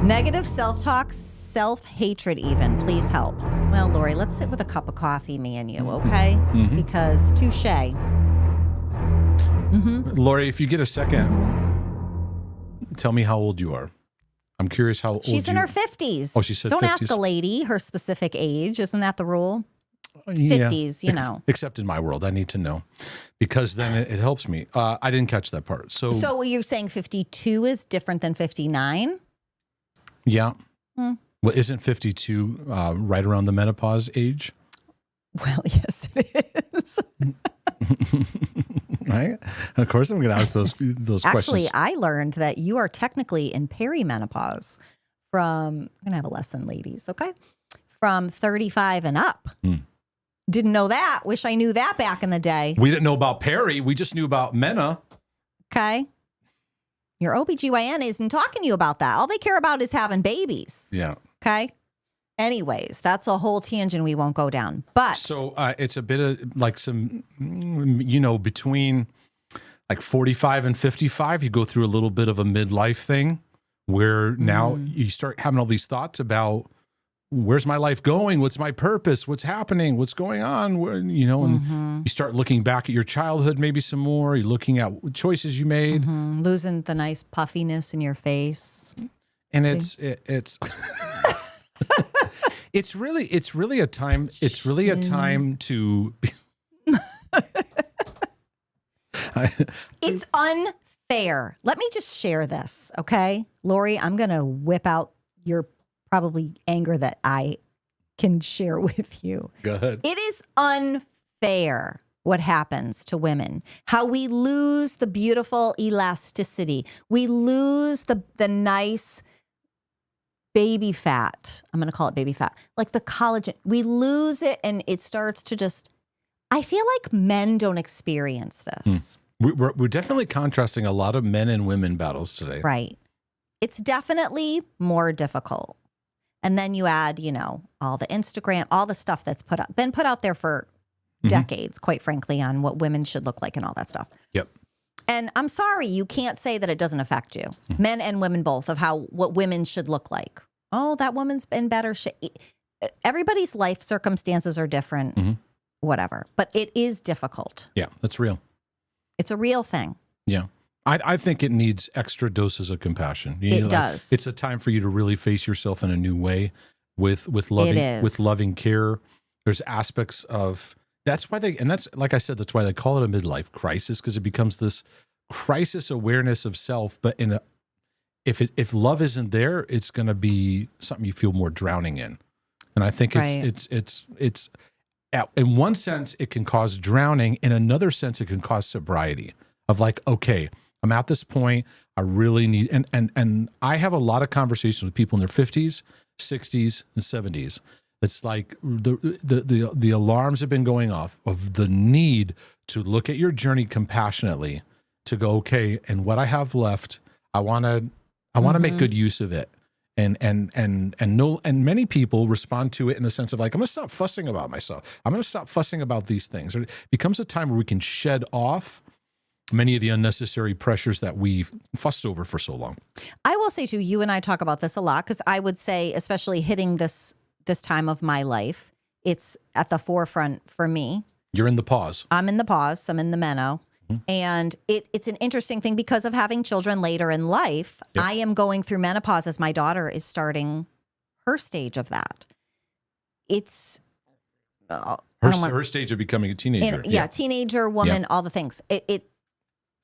Negative self-talk, self-hatred even. Please help. Well, Lori, let's sit with a cup of coffee, me and you, okay? Because touche. Lori, if you get a second, tell me how old you are. I'm curious how old She's in her 50s. Oh, she said Don't 50s. ask a lady her specific age. Isn't that the rule? Yeah. 50s, you know. Except in my world, I need to know because then it helps me. I didn't catch that part. So were you saying 52 is different than 59? yeah. Well, isn't 52 right around the menopause age? Well, yes, it is. Right? Of course, I'm going to ask those Actually, questions. I learned that you are technically in perimenopause from, I'm going to have a lesson, ladies, okay? From 35 and up. Didn't know that. Wish I knew that back in the day. We didn't know about peri. We just knew about mena. Okay. Your OBGYN isn't talking to you about that. All they care about is having babies. Yeah. Okay. Anyways, that's a whole tangent we won't go down. But So it's a bit of like some, between like 45 and 55, you go through a little bit of a midlife thing where now you start having all these thoughts about where's my life going? What's my purpose? What's happening? What's going on? And you start looking back at your childhood maybe some more. You're looking at choices you made. losing the nice puffiness in your face. And it's it's really a time to It's unfair. Let me just share this, okay? Lori, I'm going to whip out your probably anger that I can share with you. go ahead. It is unfair what happens to women, how we lose the beautiful elasticity. We lose the nice baby fat. I'm going to call it baby fat, like the collagen. We lose it and it starts to just, I feel like men don't experience this. We're definitely contrasting a lot of men and women battles today. Right. It's definitely more difficult. And then you add, all the Instagram, all the stuff that's been put out there for decades, quite frankly, on what women should look like and all that stuff. Yep. And I'm sorry, you can't say that it doesn't affect you, men and women both, of what women should look like. Oh, that woman's in better shape. Everybody's life circumstances are different, whatever. But it is difficult. Yeah, that's real. It's a real thing. Yeah. I think it needs extra doses of compassion. It does. It's a time for you to really face yourself in a new way with loving care. There's aspects of that's why that's like I said, that's why they call it a midlife crisis, because it becomes this crisis awareness of self. But if love isn't there, it's going to be something you feel more drowning in. And I think it's in one sense it can cause drowning. In another sense, it can cause sobriety of like, okay, I'm at this point. I really need, and I have a lot of conversations with people in their 50s, 60s, and 70s. It's like the alarms have been going off of the need to look at your journey compassionately, to go, okay, and what I have left, I want to make good use of it. And many people respond to it in the sense of like, I'm going to stop fussing about myself. I'm going to stop fussing about these things. It becomes a time where we can shed off many of the unnecessary pressures that we've fussed over for so long. I will say too, you and I talk about this a lot, because I would say, especially hitting this time of my life, it's at the forefront for me. You're in the pause. I'm in the pause. I'm in the meno. And it's an interesting thing because of having children later in life. Yep. I am going through menopause as my daughter is starting her stage of that. It's her stage of becoming a teenager. Teenager, woman, all the things.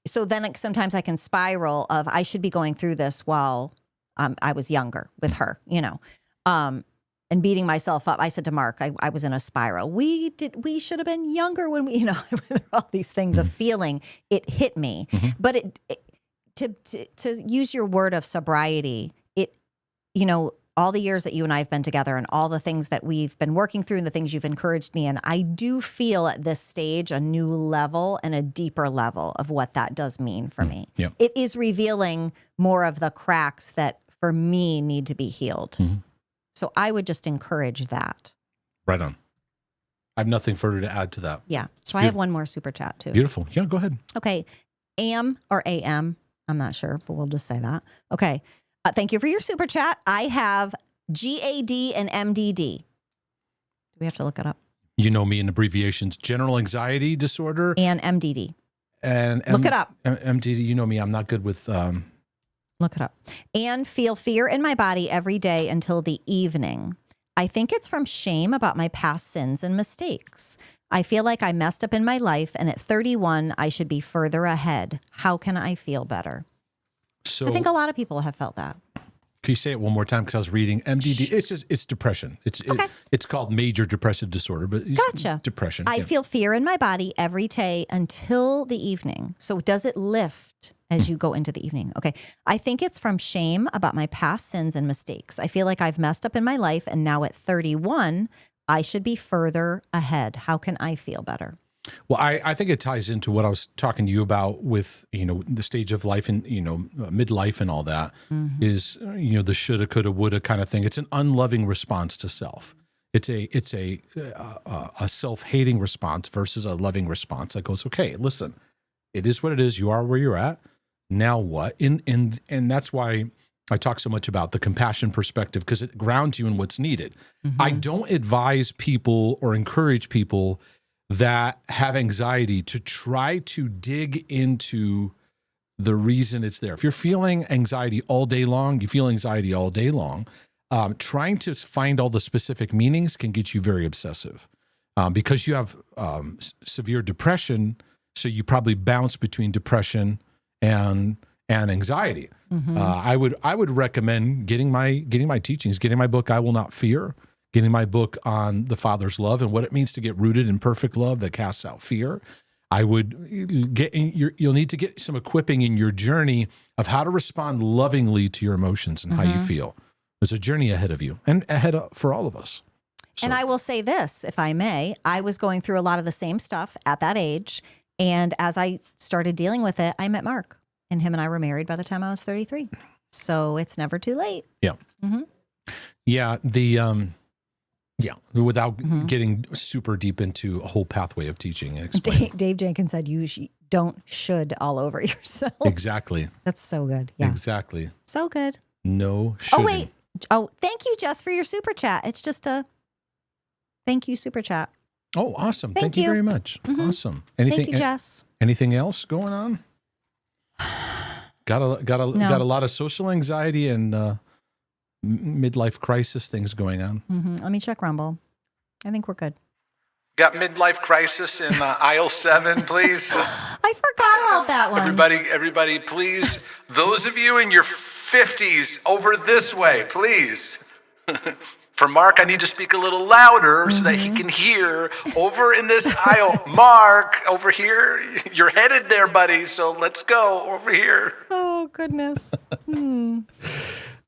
So then sometimes I can spiral of I should be going through this while I was younger with her, and beating myself up. I said to Mark, I was in a spiral. We should have been younger when we, all these things of feeling. It hit me, but to use your word of sobriety, all the years that you and I have been together and all the things that we've been working through and the things you've encouraged me in, I do feel at this stage a new level and a deeper level of what that does mean for me. Yeah. It is revealing more of the cracks that for me need to be healed. So I would just encourage that. Right on. I have nothing further to add to that. Yeah. So I have one more super chat too. Beautiful. Yeah, go ahead. Okay. AM or AM, I'm not sure, but we'll just say that. Okay. Thank you for your super chat. I have GAD and MDD. Do we have to look it up? You know me in abbreviations, general anxiety disorder. And MDD. And Look it up. MDD, you know me, I'm not good with... Look it up. And feel fear in my body every day until the evening. I think it's from shame about my past sins and mistakes. I feel like I messed up in my life, and at 31, I should be further ahead. How can I feel better? So I think a lot of people have felt that. Can you say it one more time? Because I was reading MDD. It's depression. It's called major depressive disorder, but it's Gotcha. depression. I feel fear in my body every day until the evening. So does it lift as you go into the evening? Okay. I think it's from shame about my past sins and mistakes. I feel like I've messed up in my life, and now at 31, I should be further ahead. How can I feel better? Well, I think it ties into what I was talking to you about with, the stage of life and, midlife and all that is, the shoulda, coulda, woulda kind of thing. It's an unloving response to self. It's a self-hating response versus a loving response that goes, okay, listen, it is what it is. You are where you're at. Now what? And that's why I talk so much about the compassion perspective, because it grounds you in what's needed. I don't advise people or encourage people that have anxiety to try to dig into the reason it's there. If you're feeling anxiety all day long, you feel anxiety all day long. Trying to find all the specific meanings can get you very obsessive because you have severe depression. So you probably bounce between depression and anxiety. I would recommend getting my teachings, getting my book, I Will Not Fear, getting my book on the Father's love and what it means to get rooted in perfect love that casts out fear. I would you'll need to get some equipping in your journey of how to respond lovingly to your emotions and how you feel. There's a journey ahead of you and ahead for all of us. So. And I will say this, if I may, I was going through a lot of the same stuff at that age. And as I started dealing with it, I met Mark, and him and I were married by the time I was 33. So it's never too late. Yeah. Yeah. Without getting super deep into a whole pathway of teaching. Dave Jenkins said you should all over yourself. Exactly. That's so good. Yeah. Exactly. So good. No shouldn't. Oh, wait. Oh, thank you, Jess, for your super chat. It's just a thank you super chat. Oh, awesome. Thank you very much. Awesome. Thank you, Jess. Anything else going on? Got a lot of social anxiety and midlife crisis things going on. Let me check Rumble. I think we're good. Got midlife crisis in aisle 7, please. I forgot about that one. Everybody, please. Those of you in your 50s, over this way, please. For Mark, I need to speak a little louder so that he can hear over in this aisle. Mark, over here. You're headed there, buddy. So let's go over here. Oh, goodness.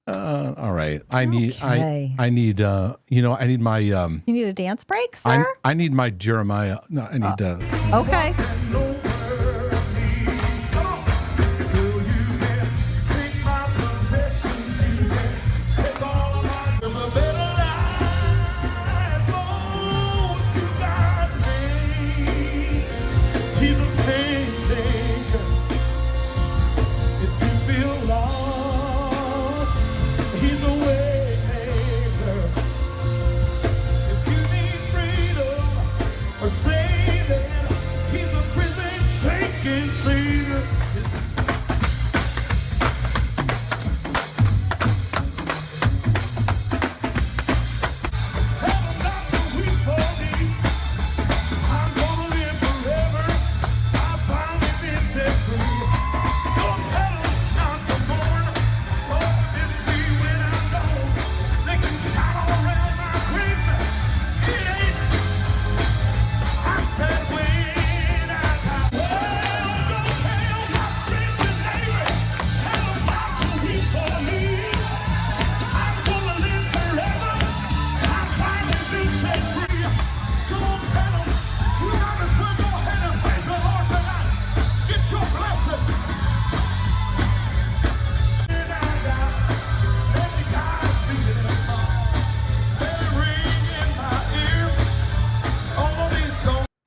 All right. I need my, You need a dance break, sir? I need my Jeremiah. No, I need Okay. Or say that he's a prison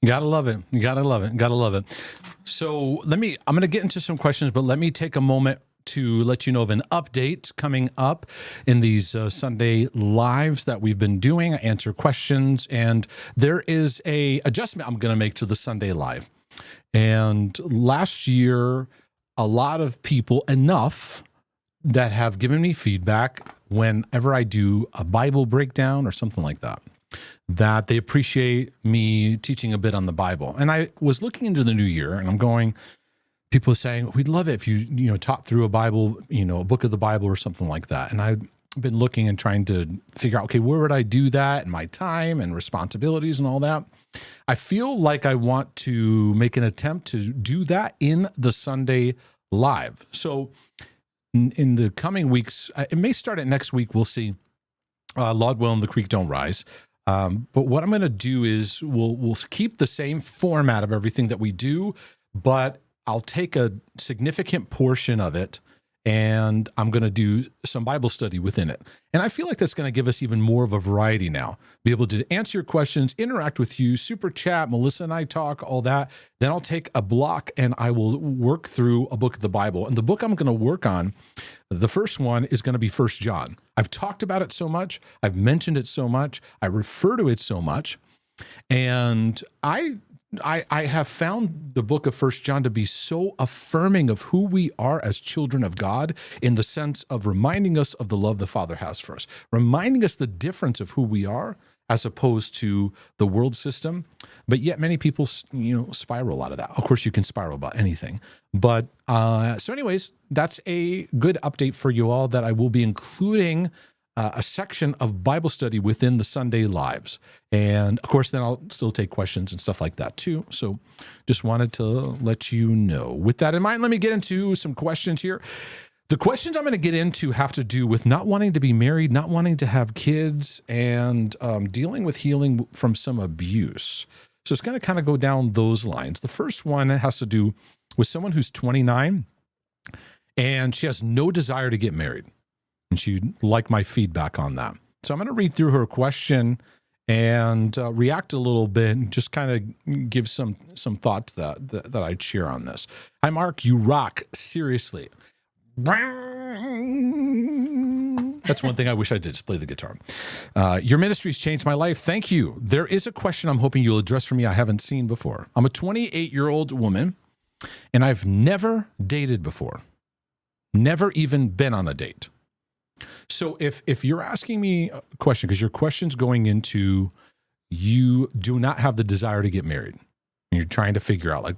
Gotta love it. You gotta love it. Gotta love it. So I'm going to get into some questions, but let me take a moment to let you know of an update coming up in these Sunday lives that we've been doing. I answer questions, and there is a adjustment I'm going to make to the Sunday live. And last year, a lot of people, enough, that have given me feedback whenever I do a Bible breakdown or something like that, that they appreciate me teaching a bit on the Bible. And I was looking into the new year, and I'm going, people are saying, we'd love it if you taught through a Bible, a book of the Bible or something like that. And I've been looking and trying to figure out, okay, where would I do that and my time and responsibilities and all that. I feel like I want to make an attempt to do that in the Sunday live. So in the coming weeks, it may start at next week. We'll see. Lord willing, the creek don't rise. But what I'm going to do is we'll keep the same format of everything that we do, but I'll take a significant portion of it and I'm going to do some Bible study within it. And I feel like that's going to give us even more of a variety now. Be able to answer your questions, interact with you, super chat, Melissa and I talk, all that. Then I'll take a block and I will work through a book of the Bible. And the book I'm going to work on, the first one is going to be 1 John. I've talked about it so much. I've mentioned it so much. I refer to it so much. And I have found the book of 1 John to be so affirming of who we are as children of God, in the sense of reminding us of the love the Father has for us, reminding us the difference of who we are as opposed to the world system. But yet many people, spiral out of that. Of course, you can spiral about anything. But so anyways, that's a good update for you all, that I will be including a section of Bible study within the Sunday lives. And of course, then I'll still take questions and stuff like that too. So just wanted to let you know. With that in mind, let me get into some questions here. The questions I'm going to get into have to do with not wanting to be married, not wanting to have kids, and dealing with healing from some abuse. So it's going to kind of go down those lines. The first one has to do with someone who's 29 and she has no desire to get married. And she'd like my feedback on that. So I'm going to read through her question and react a little bit and just kind of give some thoughts that I'd share on this. Hi, Mark. You rock. Seriously. That's one thing I wish I did, just play the guitar. Your ministry's changed my life. Thank you. There is a question I'm hoping you'll address for me I haven't seen before. I'm a 28-year-old woman, and I've never dated before. Never even been on a date. So if you're asking me a question, because your question's going into you do not have the desire to get married, and you're trying to figure out, like,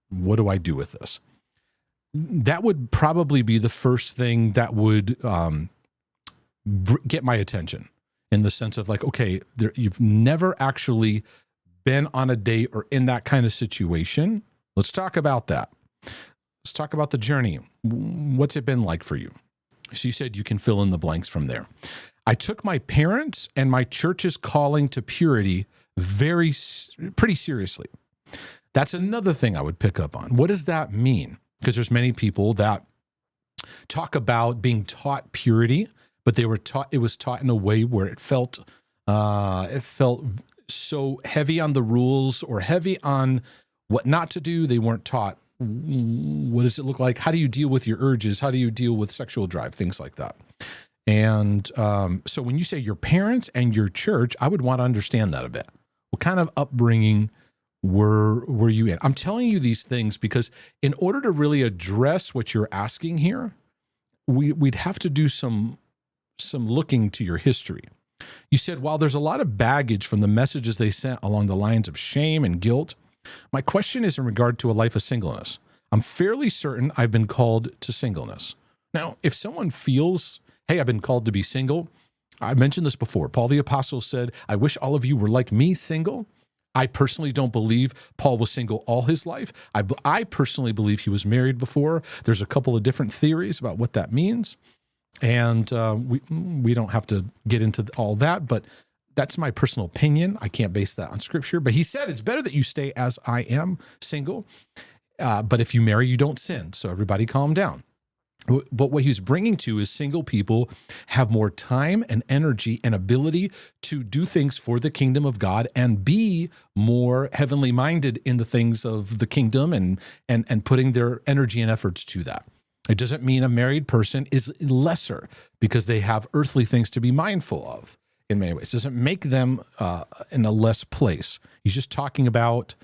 what do I do with this? That would probably be the first thing that would get my attention, in the sense of, like, okay, you've never actually been on a date or in that kind of situation. Let's talk about that. Let's talk about the journey. What's it been like for you? So you said you can fill in the blanks from there. I took my parents and my church's calling to purity pretty seriously. That's another thing I would pick up on. What does that mean? Because there's many people that talk about being taught purity, but it was taught in a way where it felt so heavy on the rules or heavy on what not to do. They weren't taught, what does it look like? How do you deal with your urges? How do you deal with sexual drive? Things like that. And so when you say your parents and your church, I would want to understand that a bit. What kind of upbringing were you in? I'm telling you these things because in order to really address what you're asking here, we'd have to do some looking to your history. You said, while there's a lot of baggage from the messages they sent along the lines of shame and guilt, my question is in regard to a life of singleness. I'm fairly certain I've been called to singleness. Now, if someone feels, hey, I've been called to be single, I mentioned this before. Paul the Apostle said, I wish all of you were like me, single. I personally don't believe Paul was single all his life. I personally believe he was married before. There's a couple of different theories about what that means. And we don't have to get into all that, but that's my personal opinion. I can't base that on scripture. But he said it's better that you stay as I am, single. But if you marry, you don't sin. So everybody calm down. But what he's bringing to is single people have more time and energy and ability to do things for the kingdom of God and be more heavenly minded in the things of the kingdom and putting their energy and efforts to that. It doesn't mean a married person is lesser because they have earthly things to be mindful of in many ways. It doesn't make them in a less place. He's just talking about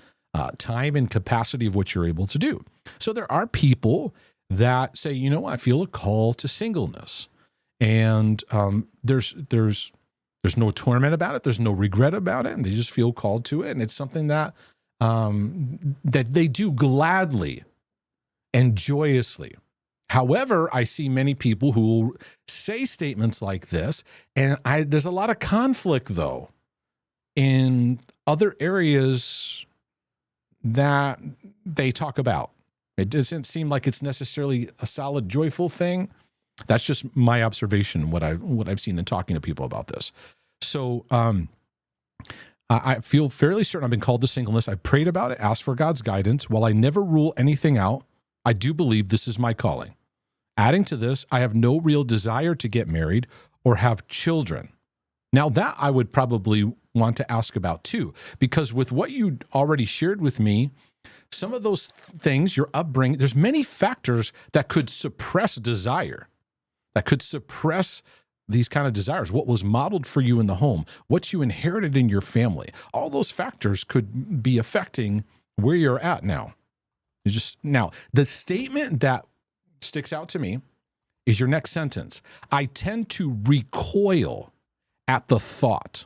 time and capacity of what you're able to do. So there are people that say, you know, I feel a call to singleness, and there's no torment about it. There's no regret about it, and they just feel called to it, and it's something that that they do gladly and joyously. However, I see many people who will say statements like this, and there's a lot of conflict though in other areas that they talk about. It doesn't seem like it's necessarily a solid, joyful thing. That's just my observation, what I've seen in talking to people about this. So I feel fairly certain I've been called to singleness. I prayed about it, asked for God's guidance. While I never rule anything out, I do believe this is my calling. Adding to this, I have no real desire to get married or have children. Now that I would probably want to ask about too, because with what you already shared with me, some of those things, your upbringing, there's many factors that could suppress desire, that could suppress these kind of desires. What was modeled for you in the home, what you inherited in your family, all those factors could be affecting where you're at now. Now, the statement that sticks out to me is your next sentence. I tend to recoil at the thought.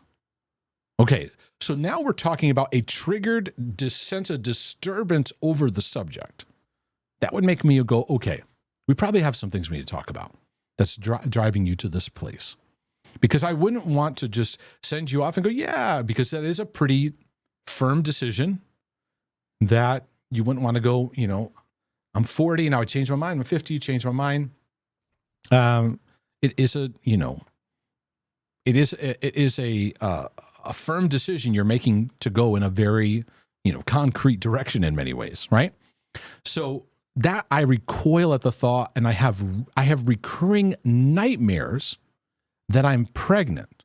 Okay, so now we're talking about a triggered sense of disturbance over the subject. That would make me go, okay, we probably have some things we need to talk about that's driving you to this place. Because I wouldn't want to just send you off and go, yeah, because that is a pretty firm decision that you wouldn't want to go, you know, I'm 40 now I changed my mind. I'm 50, changed my mind. It is a, you know, it is a firm decision you're making to go in a very, you know, concrete direction in many ways, right? So that I recoil at the thought, and I have recurring nightmares that I'm pregnant.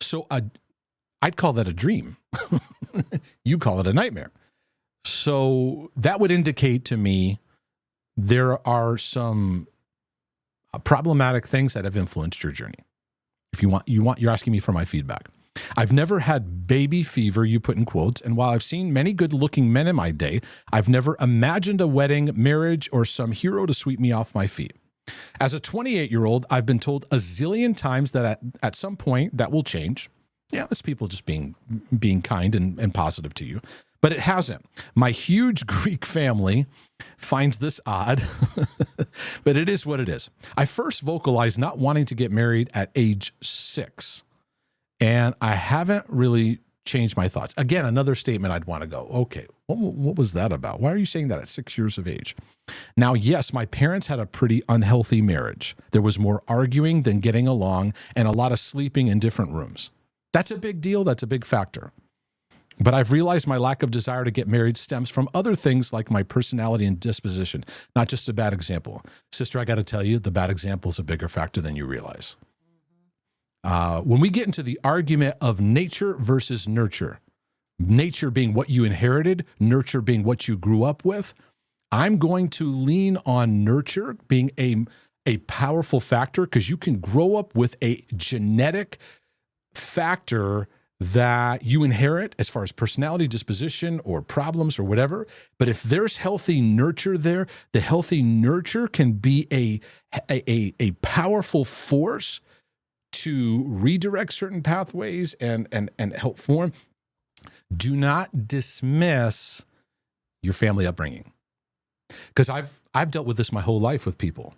So I'd call that a dream. You call it a nightmare. So that would indicate to me there are some problematic things that have influenced your journey. If you're asking me for my feedback. I've never had baby fever, you put in quotes, and while I've seen many good-looking men in my day, I've never imagined a wedding, marriage, or some hero to sweep me off my feet. As a 28-year-old, I've been told a zillion times that at some point that will change. Yeah, that's people just being kind and positive to you. But it hasn't. My huge Greek family finds this odd, but it is what it is. I first vocalized not wanting to get married at age 6, and I haven't really changed my thoughts. Again, another statement I'd want to go, okay, what was that about? Why are you saying that at 6 years of age? Now, yes, my parents had a pretty unhealthy marriage. There was more arguing than getting along and a lot of sleeping in different rooms. That's a big deal. That's a big factor. But I've realized my lack of desire to get married stems from other things like my personality and disposition, not just a bad example. Sister, I got to tell you, the bad example is a bigger factor than you realize. When we get into the argument of nature versus nurture, nature being what you inherited, nurture being what you grew up with, I'm going to lean on nurture being a powerful factor because you can grow up with a genetic factor that you inherit as far as personality, disposition, or problems or whatever. But if there's healthy nurture there, the healthy nurture can be a powerful force to redirect certain pathways and help form. Do not dismiss your family upbringing. Because I've dealt with this my whole life with people.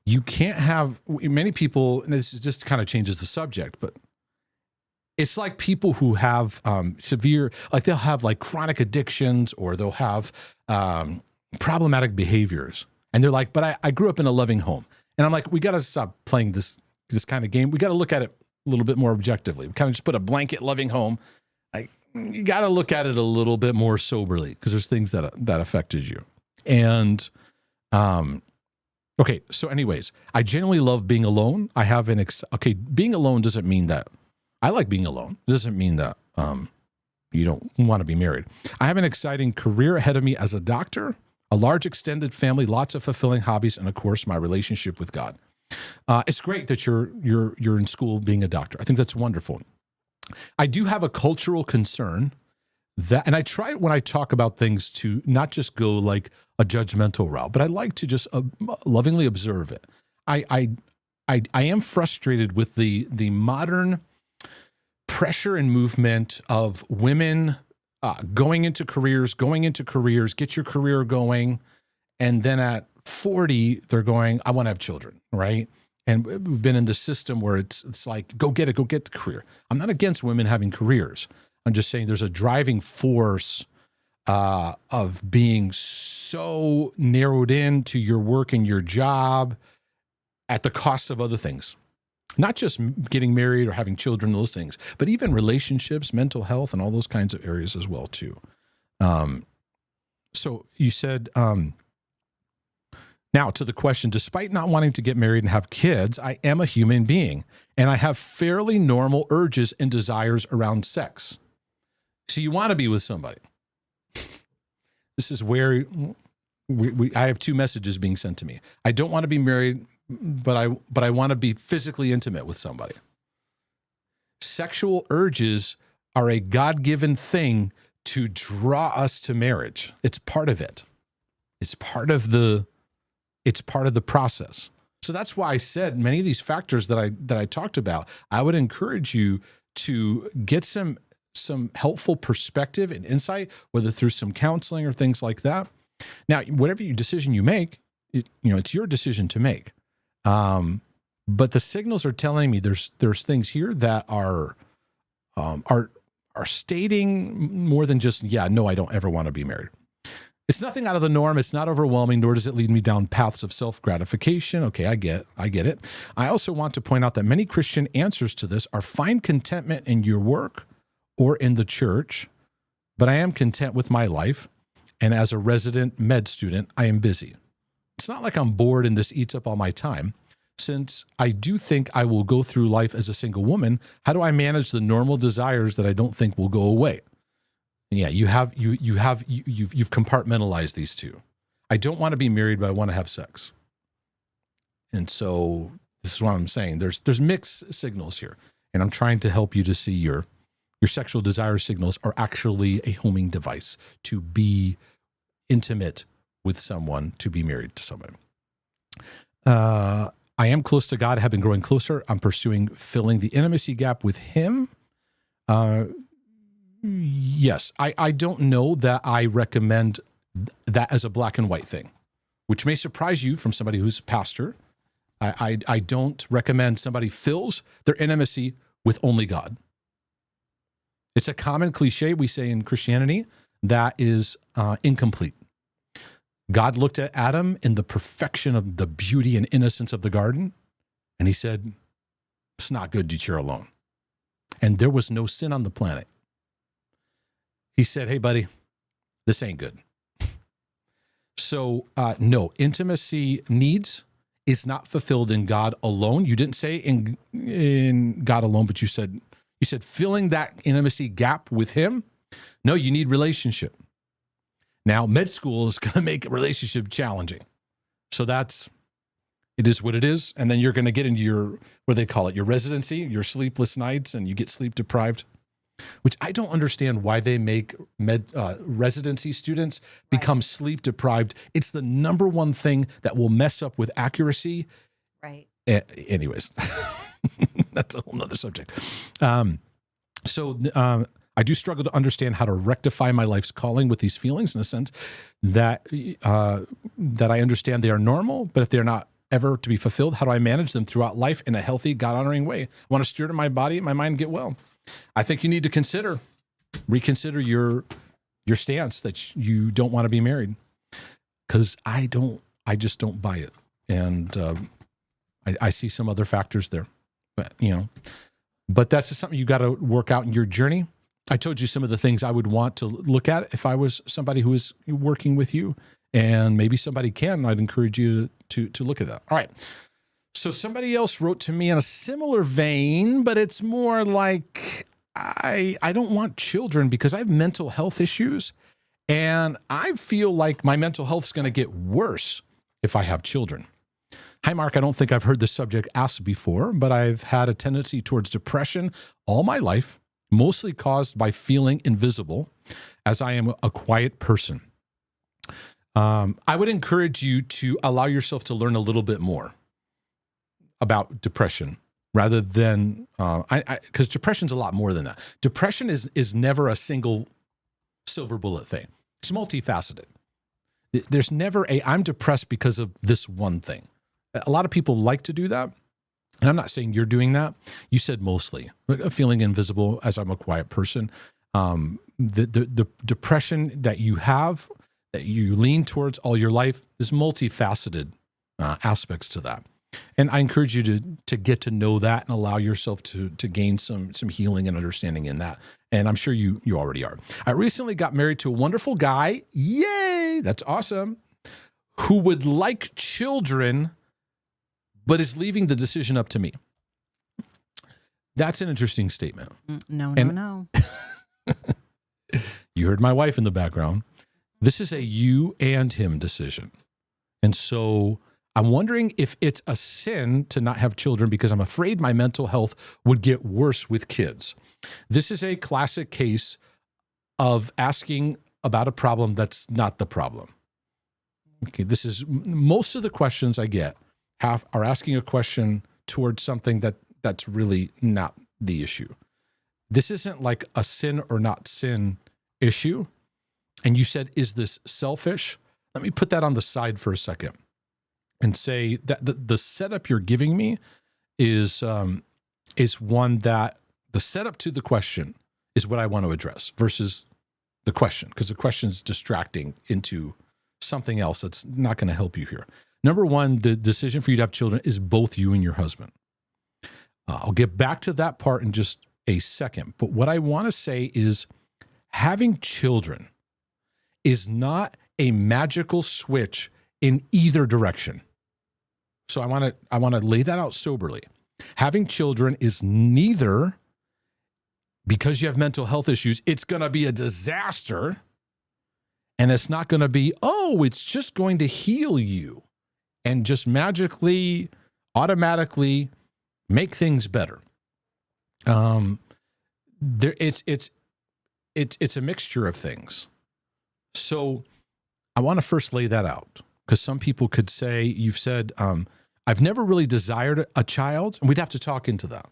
You can't have many people, and this just kind of changes the subject, but it's like people who have severe, like they'll have like chronic addictions or they'll have problematic behaviors. And they're like, but I grew up in a loving home. And I'm like, we got to stop playing this kind of game. We got to look at it a little bit more objectively. We kind of just put a blanket loving home. You got to look at it a little bit more soberly because there's things that affected you. And Okay, so anyways, I genuinely love being alone. I have being alone doesn't mean that I like being alone. It doesn't mean that you don't want to be married. I have an exciting career ahead of me as a doctor, a large extended family, lots of fulfilling hobbies, and of course, my relationship with God. It's great that you're in school being a doctor. I think that's wonderful. I do have a cultural concern that, and I try when I talk about things to not just go like a judgmental route, but I like to just lovingly observe it. I am frustrated with the modern pressure and movement of women going into careers, get your career going, and then at 40 they're going, I want to have children, right? And we've been in the system where it's like, go get the career. I'm not against women having careers. I'm just saying there's a driving force of being so narrowed in to your work and your job at the cost of other things. Not just getting married or having children, those things, but even relationships, mental health, and all those kinds of areas as well, too. So you said, now to the question, despite not wanting to get married and have kids, I am a human being, and I have fairly normal urges and desires around sex. So you want to be with somebody. This is where I have two messages being sent to me. I don't want to be married, but I want to be physically intimate with somebody. Sexual urges are a God-given thing to draw us to marriage. It's part of it. It's part of the process. So that's why I said many of these factors that I talked about, I would encourage you to get some helpful perspective and insight, whether through some counseling or things like that. Now, whatever decision you make, it's your decision to make. But the signals are telling me there's things here that are stating more than just, no, I don't ever want to be married. It's nothing out of the norm. It's not overwhelming, nor does it lead me down paths of self-gratification. Okay, I get it. I also want to point out that many Christian answers to this are find contentment in your work or in the church, but I am content with my life. And as a resident med student, I am busy. It's not like I'm bored and this eats up all my time. Since I do think I will go through life as a single woman, how do I manage the normal desires that I don't think will go away? Yeah, you've compartmentalized these two. I don't want to be married, but I want to have sex. And so this is what I'm saying. There's mixed signals here, and I'm trying to help you to see your sexual desire signals are actually a homing device to be intimate with someone, to be married to somebody. I am close to God, have been growing closer. I'm pursuing filling the intimacy gap with Him. Yes, I don't know that I recommend that as a black and white thing, which may surprise you from somebody who's a pastor. I don't recommend somebody fills their intimacy with only God. It's a common cliche we say in Christianity that is incomplete. God looked at Adam in the perfection of the beauty and innocence of the garden, and He said, it's not good that you're alone. And there was no sin on the planet. He said, hey, buddy, this ain't good. So, no, intimacy needs is not fulfilled in God alone. You didn't say in God alone, but you said filling that intimacy gap with Him. No, you need relationship. Now, med school is going to make a relationship challenging. So it is what it is. And then you're going to get into your, what do they call it, your residency, your sleepless nights, and you get sleep deprived, which I don't understand why they make residency students become sleep deprived. It's the number one thing that will mess up with accuracy. Right. Anyways, that's a whole nother subject. I do struggle to understand how to rectify my life's calling with these feelings in a sense that I understand they are normal, but if they're not ever to be fulfilled, how do I manage them throughout life in a healthy, God-honoring way? I want to steward my body and my mind get well. I think you need to reconsider your stance that you don't want to be married, because I just don't buy it. And I see some other factors there, but that's just something you got to work out in your journey. I told you some of the things I would want to look at if I was somebody who is working with you, and maybe somebody can. I'd encourage you to look at that. All right. So somebody else wrote to me in a similar vein, but it's more like I don't want children because I have mental health issues, and I feel like my mental health is going to get worse if I have children. Hi, Mark. I don't think I've heard this subject asked before, but I've had a tendency towards depression all my life, mostly caused by feeling invisible, as I am a quiet person. I would encourage you to allow yourself to learn a little bit more about depression rather than, because depression's a lot more than that. Depression is never a single silver bullet thing. It's multifaceted. There's never I'm depressed because of this one thing. A lot of people like to do that. And I'm not saying you're doing that. You said mostly. Feeling invisible as I'm a quiet person. The depression that you have, that you lean towards all your life, is multifaceted aspects to that. And I encourage you to get to know that and allow yourself to gain some healing and understanding in that. And I'm sure you already are. I recently got married to a wonderful guy. Yay! That's awesome. Who would like children, but is leaving the decision up to me. That's an interesting statement. No. You heard my wife in the background. This is a you and him decision. And so I'm wondering if it's a sin to not have children because I'm afraid my mental health would get worse with kids. This is a classic case of asking about a problem that's not the problem. Okay, this is most of the questions I get are asking a question towards something that's really not the issue. This isn't like a sin or not sin issue. And you said, is this selfish? Let me put that on the side for a second and say that the setup you're giving me is one that the setup to the question is what I want to address versus the question, because the question is distracting into something else that's not going to help you here. Number one, the decision for you to have children is both you and your husband. I'll get back to that part in just a second. But what I want to say is having children is not a magical switch in either direction. So I want to lay that out soberly. Having children is neither, because you have mental health issues, it's going to be a disaster, and it's not going to be, it's just going to heal you and just magically, automatically make things better. It's a mixture of things. So I want to first lay that out, because some people could say, you've said, I've never really desired a child, and we'd have to talk into that.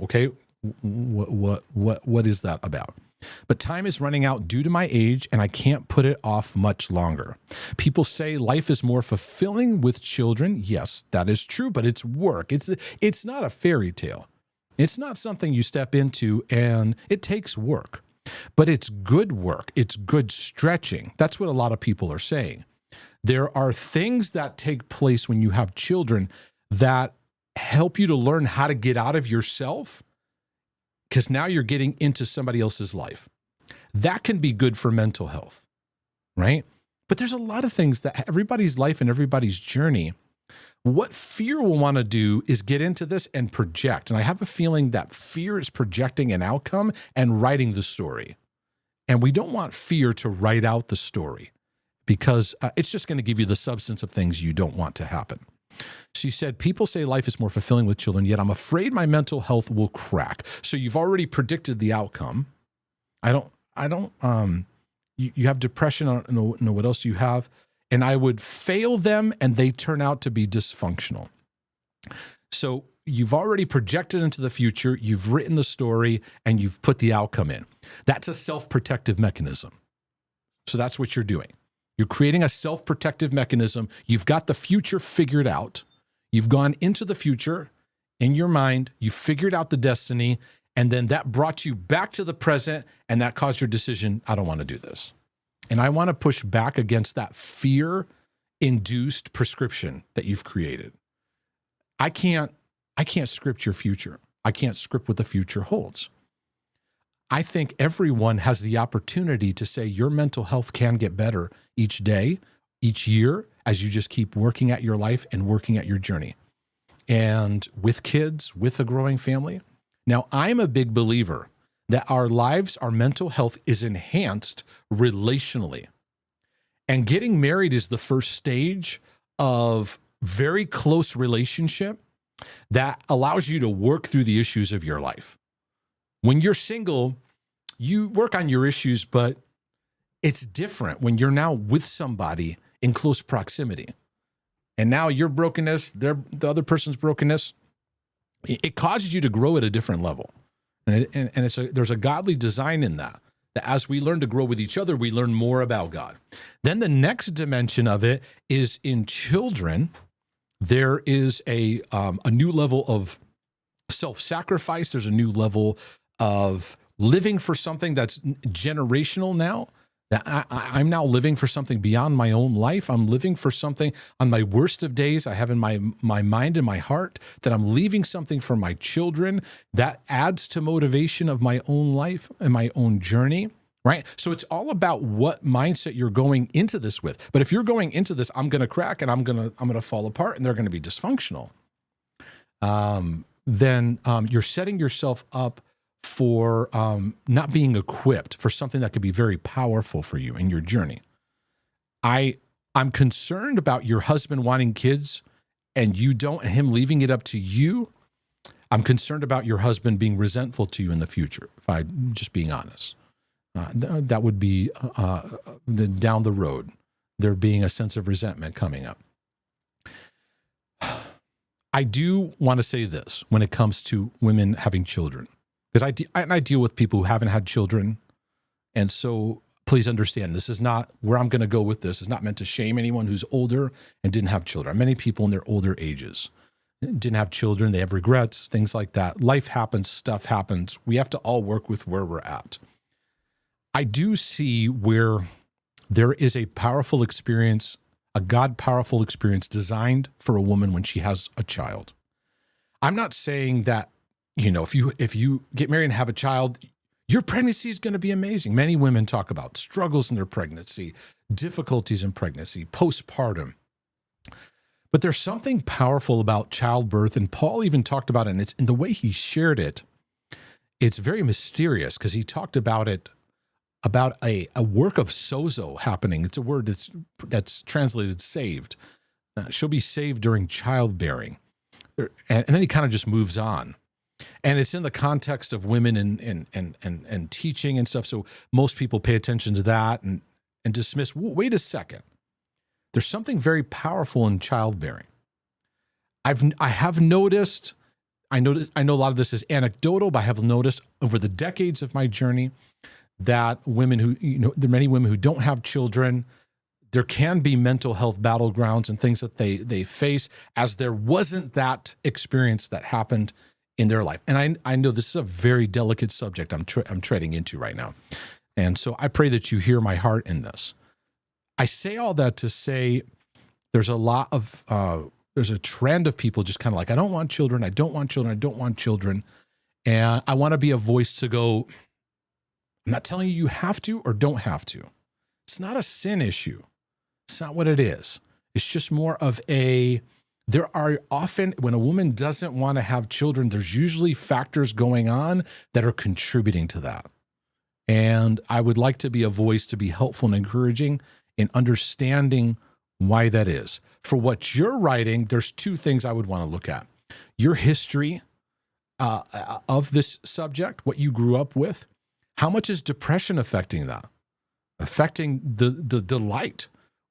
Okay, what is that about? But time is running out due to my age, and I can't put it off much longer. People say life is more fulfilling with children. Yes, that is true, but it's work. It's not a fairy tale. It's not something you step into and it takes work, but it's good work. It's good stretching. That's what a lot of people are saying. There are things that take place when you have children that help you to learn how to get out of yourself, because now you're getting into somebody else's life. That can be good for mental health, right? But there's a lot of things that everybody's life and everybody's journey, what fear will want to do is get into this and project. And I have a feeling that fear is projecting an outcome and writing the story. And we don't want fear to write out the story, because it's just going to give you the substance of things you don't want to happen. She said, people say life is more fulfilling with children, yet I'm afraid my mental health will crack. So you've already predicted the outcome. You have depression. I don't know what else you have. And I would fail them and they turn out to be dysfunctional. So you've already projected into the future, you've written the story, and you've put the outcome in. That's a self-protective mechanism. So that's what you're doing. You're creating a self-protective mechanism. You've got the future figured out. You've gone into the future in your mind. You figured out the destiny, and then that brought you back to the present, and that caused your decision, I don't want to do this. And I want to push back against that fear-induced prescription that you've created. I can't script your future. I can't script what the future holds. I think everyone has the opportunity to say your mental health can get better each day, each year, as you just keep working at your life and working at your journey. And with kids, with a growing family. Now, I'm a big believer that our lives, our mental health is enhanced relationally. And getting married is the first stage of very close relationship that allows you to work through the issues of your life. When you're single, you work on your issues, but it's different when you're now with somebody in close proximity. And now your brokenness, the other person's brokenness, it causes you to grow at a different level. And there's a godly design in that as we learn to grow with each other, we learn more about God. Then the next dimension of it is in children, there is a new level of self-sacrifice. There's a new level of living for something that's generational now. That I'm now living for something beyond my own life. I'm living for something on my worst of days. I have in my mind and my heart that I'm leaving something for my children that adds to motivation of my own life and my own journey, right? So it's all about what mindset you're going into this with. But if you're going into this, I'm going to crack and I'm going to fall apart and they're going to be dysfunctional, then you're setting yourself up for not being equipped for something that could be very powerful for you in your journey. I'm concerned about your husband wanting kids and you don't, and him leaving it up to you. I'm concerned about your husband being resentful to you in the future, if I'm just being honest. That would be down the road, there being a sense of resentment coming up. I do want to say this when it comes to women having children. Because I deal with people who haven't had children. And so please understand, this is not where I'm going to go with this. It's not meant to shame anyone who's older and didn't have children. Many people in their older ages didn't have children. They have regrets, things like that. Life happens, stuff happens. We have to all work with where we're at. I do see where there is a powerful experience, a God powerful experience designed for a woman when she has a child. I'm not saying that, you know, if you get married and have a child, your pregnancy is going to be amazing. Many women talk about struggles in their pregnancy, difficulties in pregnancy, postpartum. But there's something powerful about childbirth, and Paul even talked about it, and it's in the way he shared it. It's very mysterious because he talked about it, about a work of sozo happening. It's a word that's translated saved. She'll be saved during childbearing. And then he kind of just moves on. And it's in the context of women and teaching and stuff. So most people pay attention to that and dismiss, wait a second. There's something very powerful in childbearing. I have noticed, I know a lot of this is anecdotal, but I have noticed over the decades of my journey that women who, there are many women who don't have children, there can be mental health battlegrounds and things that they face as there wasn't that experience that happened in their life. And I know this is a very delicate subject I'm treading into right now. And so I pray that you hear my heart in this. I say all that to say there's there's a trend of people just kind of like, I don't want children. I don't want children. I don't want children. And I want to be a voice to go, I'm not telling you have to or don't have to. It's not a sin issue. It's not what it is. It's just more of there are often, when a woman doesn't want to have children, there's usually factors going on that are contributing to that. And I would like to be a voice to be helpful and encouraging in understanding why that is. For what you're writing, there's two things I would want to look at. Your history of this subject, what you grew up with. How much is depression affecting that? Affecting the delight.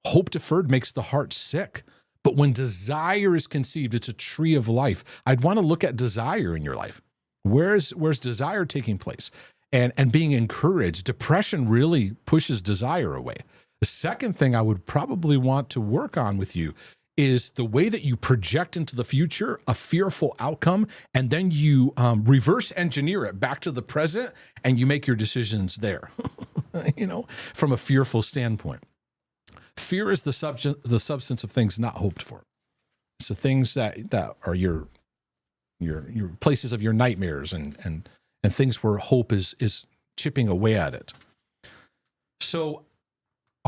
Hope deferred makes the heart sick. But when desire is conceived, it's a tree of life. I'd want to look at desire in your life. Where's desire taking place? And being encouraged. Depression really pushes desire away. The second thing I would probably want to work on with you is the way that you project into the future a fearful outcome, and then you reverse engineer it back to the present, and you make your decisions there, from a fearful standpoint. Fear is the substance of things not hoped for. It's the things that are your places of your nightmares and things where hope is chipping away at it. So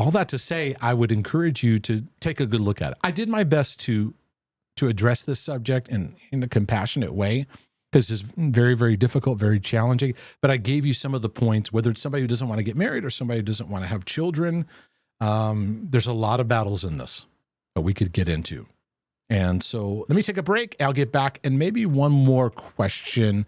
all that to say, I would encourage you to take a good look at it. I did my best to address this subject in a compassionate way, because it's very, very difficult, very challenging. But I gave you some of the points, whether it's somebody who doesn't want to get married or somebody who doesn't want to have children. There's a lot of battles in this that we could get into. And so let me take a break. I'll get back, and maybe one more question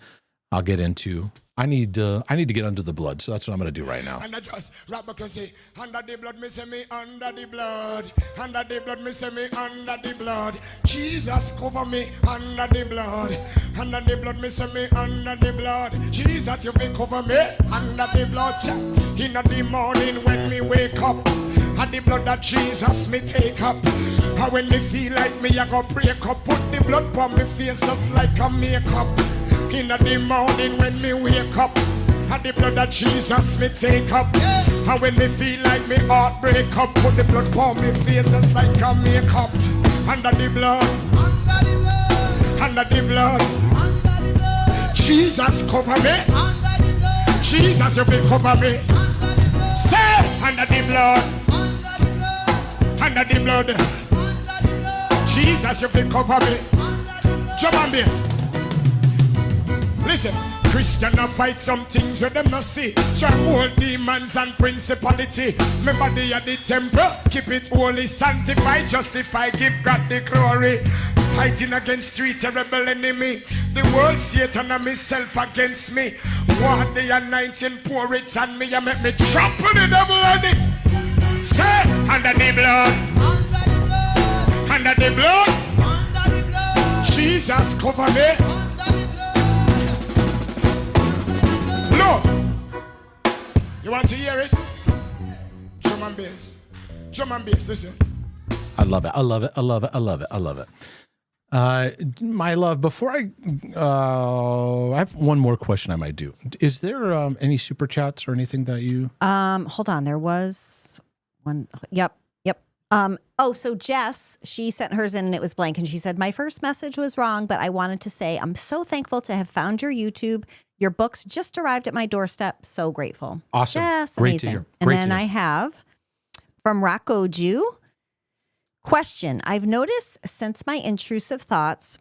I'll get into. I need to get under the blood, so that's what I'm going to do right now. And I just rap because say, under the blood, me say me under the blood. Under the blood, me say me under the blood. Jesus cover me under the blood. Under the blood, me say me under the blood. Jesus, you will cover me under the blood. In the morning when me wake up, and the blood that Jesus me take up. And when me feel like me, I go break up. Put the blood on me face just like a makeup. In the morning when me wake up, and the blood that Jesus me take up. And when me feel like me heart break up, put the blood on me face just like a makeup. Under the blood, under the blood, Jesus cover me. Jesus, you will cover me. Say under the blood, under the blood, Jesus, you will cover me. Drum and bass. Listen, Christian a fight some things where them not see. Stronghold demons and principality. My body at the temple, keep it holy, sanctify, justify, give God the glory. Fighting against three terrible enemy. The world, Satan and myself against me. One the anointing, pour it on me and make me trample the devil on it. Say, under the blood, under the blood, Jesus cover me. No. You want to hear it? Drum and bass. Drum and bass, listen. I love it. I love it. I love it. I love it. I love it. My love, before I have one more question I might do. Is there any super chats or anything that you? Hold on. There was one. Yep. So Jess, she sent hers in and it was blank. And she said, my first message was wrong, but I wanted to say, I'm so thankful to have found your YouTube. Your books just arrived at my doorstep. So grateful. Awesome. Yes, Great amazing. to hear. And Great then to hear. I have from Rocco Jew. Question. I've noticed since my intrusive thoughts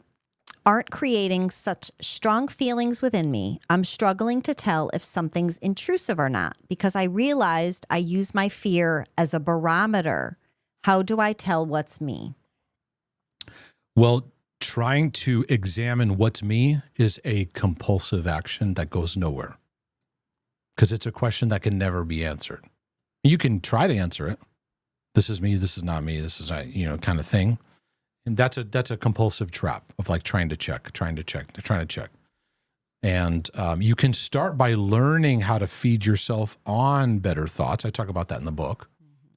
aren't creating such strong feelings within me, I'm struggling to tell if something's intrusive or not because I realized I use my fear as a barometer. How do I tell what's me? Well, trying to examine what's me is a compulsive action that goes nowhere because it's a question that can never be answered. You can try to answer it. This is me. This is not me. This is not, kind of thing. And that's a compulsive trap of like trying to check. And you can start by learning how to feed yourself on better thoughts. I talk about that in the book,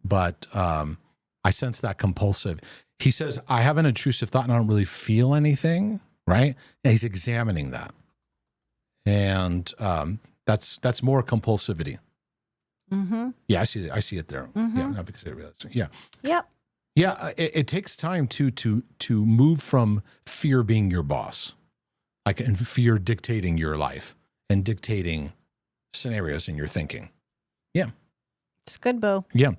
but I sense that compulsive. He says, I have an intrusive thought and I don't really feel anything, right? And he's examining that. And that's more compulsivity. Mm-hmm. Yeah, I see it there. Mm-hmm. Yeah, not because I realize it. Yeah. Yep. Yeah, it takes time to move from fear being your boss, like and fear dictating your life and dictating scenarios in your thinking. Yeah. It's good, Bo. Yeah.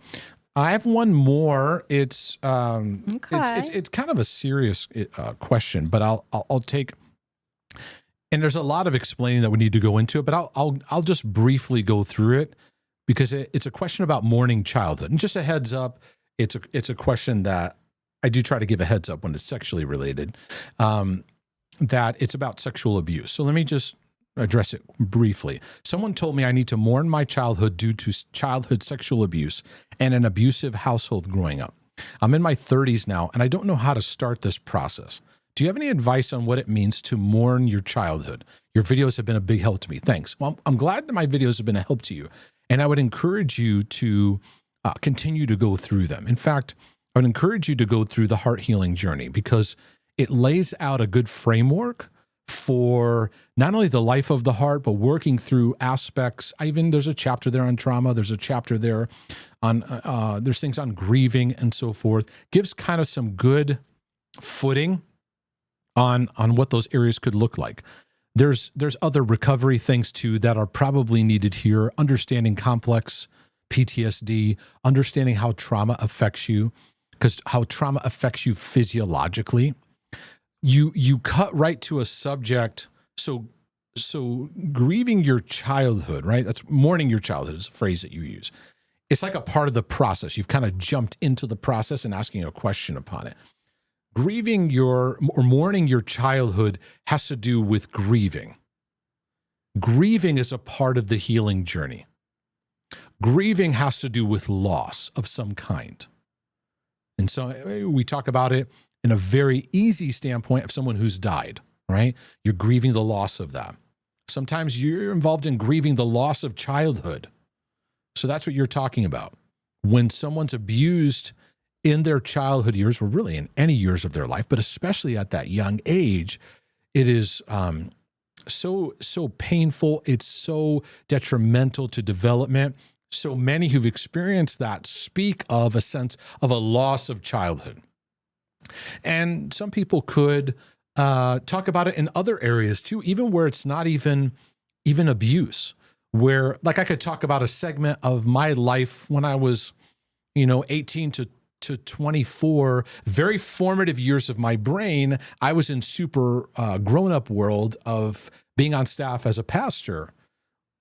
I have one more. It's Okay. it's kind of a serious question, but I'll take. And there's a lot of explaining that we need to go into it, but I'll just briefly go through it because it's a question about mourning childhood. And just a heads up, it's a question that I do try to give a heads up when it's sexually related. That it's about sexual abuse. So let me just address it briefly. Someone told me I need to mourn my childhood due to childhood sexual abuse and an abusive household growing up. I'm in my 30s now, and I don't know how to start this process. Do you have any advice on what it means to mourn your childhood? Your videos have been a big help to me. Thanks. Well, I'm glad that my videos have been a help to you, and I would encourage you to continue to go through them. In fact, I would encourage you to go through the heart healing journey because it lays out a good framework for not only the life of the heart, but working through aspects. There's a chapter there on trauma. There's a chapter there on, there's things on grieving and so forth. Gives kind of some good footing on what those areas could look like. There's other recovery things too that are probably needed here. Understanding complex PTSD, understanding how trauma affects you, because how trauma affects you physiologically. You cut right to a subject. So grieving your childhood, right? That's mourning your childhood is a phrase that you use. It's like a part of the process. You've kind of jumped into the process and asking a question upon it. Grieving or mourning your childhood has to do with grieving. Grieving is a part of the healing journey. Grieving has to do with loss of some kind. And so we talk about it in a very easy standpoint of someone who's died, right? You're grieving the loss of that. Sometimes you're involved in grieving the loss of childhood. So that's what you're talking about. When someone's abused in their childhood years, or really in any years of their life, but especially at that young age, it is so painful. It's so detrimental to development. So many who've experienced that speak of a sense of a loss of childhood. And some people could talk about it in other areas too, even where it's not even abuse, where like I could talk about a segment of my life when I was, 18 to 24, very formative years of my brain. I was in super grown-up world of being on staff as a pastor.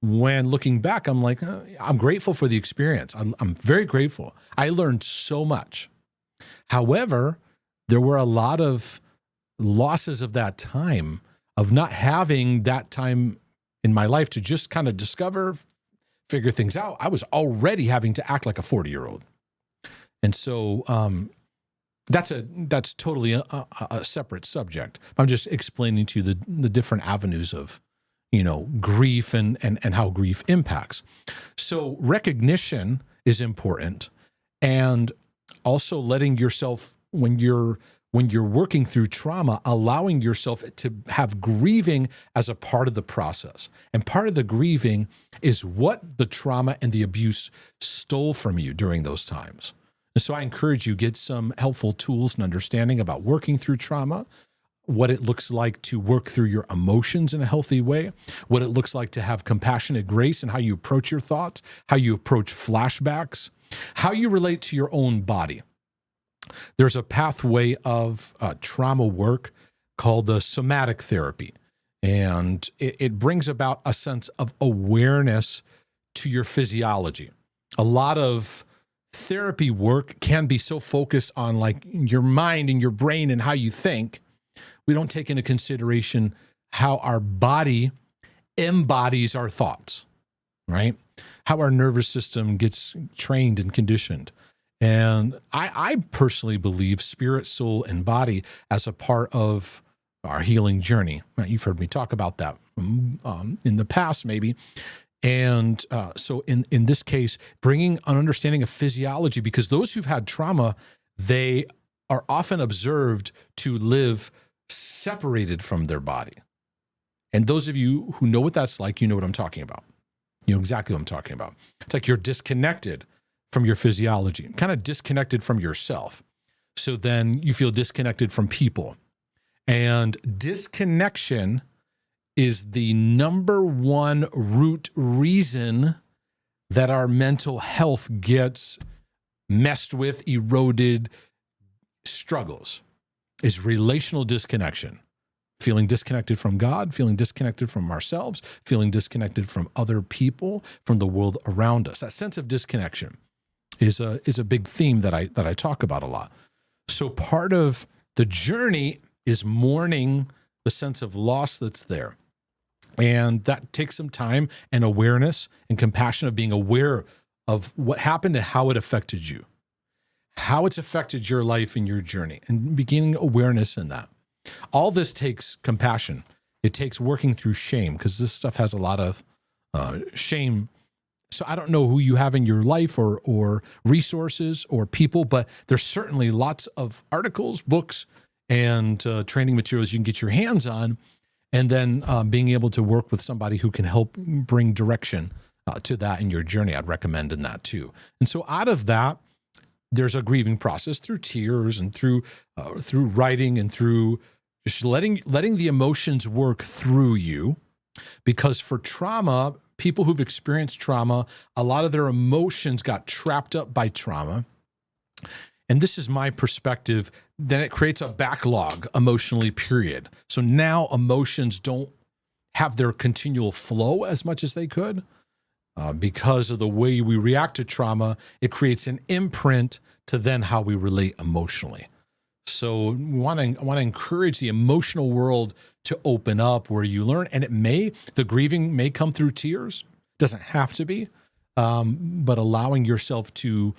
When looking back, I'm like, I'm grateful for the experience. I'm very grateful. I learned so much. However, there were a lot of losses of that time, of not having that time in my life to just kind of discover, figure things out. I was already having to act like a 40-year-old. And so that's totally a separate subject. I'm just explaining to you the different avenues of grief and how grief impacts. So recognition is important, and also letting yourself, when you're working through trauma, allowing yourself to have grieving as a part of the process. And part of the grieving is what the trauma and the abuse stole from you during those times. And so I encourage you, get some helpful tools and understanding about working through trauma, what it looks like to work through your emotions in a healthy way, what it looks like to have compassionate grace and how you approach your thoughts, how you approach flashbacks, how you relate to your own body. There's a pathway of trauma work called the somatic therapy, and it brings about a sense of awareness to your physiology. A lot of therapy work can be so focused on like your mind and your brain and how you think. We don't take into consideration how our body embodies our thoughts, right? How our nervous system gets trained and conditioned. And I personally believe spirit, soul, and body as a part of our healing journey. Now, you've heard me talk about that in the past, maybe. And so in this case, bringing an understanding of physiology, because those who've had trauma, they are often observed to live separated from their body. And those of you who know what that's like, you know what I'm talking about. You know exactly what I'm talking about. It's like you're disconnected from your physiology, kind of disconnected from yourself. So then you feel disconnected from people. And disconnection is the number one root reason that our mental health gets messed with, eroded, struggles, is relational disconnection. Feeling disconnected from God, feeling disconnected from ourselves, feeling disconnected from other people, from the world around us. That sense of disconnection is a big theme that I talk about a lot. So part of the journey is mourning the sense of loss that's there. And that takes some time and awareness and compassion of being aware of what happened and how it affected you, how it's affected your life and your journey, and beginning awareness in that. All this takes compassion. It takes working through shame, because this stuff has a lot of shame. So I don't know who you have in your life or resources or people, but there's certainly lots of articles, books, and training materials you can get your hands on. And then being able to work with somebody who can help bring direction to that in your journey, I'd recommend in that too. And so out of that, there's a grieving process through tears and through writing and through just letting the emotions work through you. Because for trauma, people who've experienced trauma, a lot of their emotions got trapped up by trauma. And this is my perspective, then it creates a backlog emotionally, period. So now emotions don't have their continual flow as much as they could because of the way we react to trauma. It creates an imprint to then how we relate emotionally. So I want to encourage the emotional world to open up where you learn, and the grieving may come through tears. Doesn't have to be, but allowing yourself to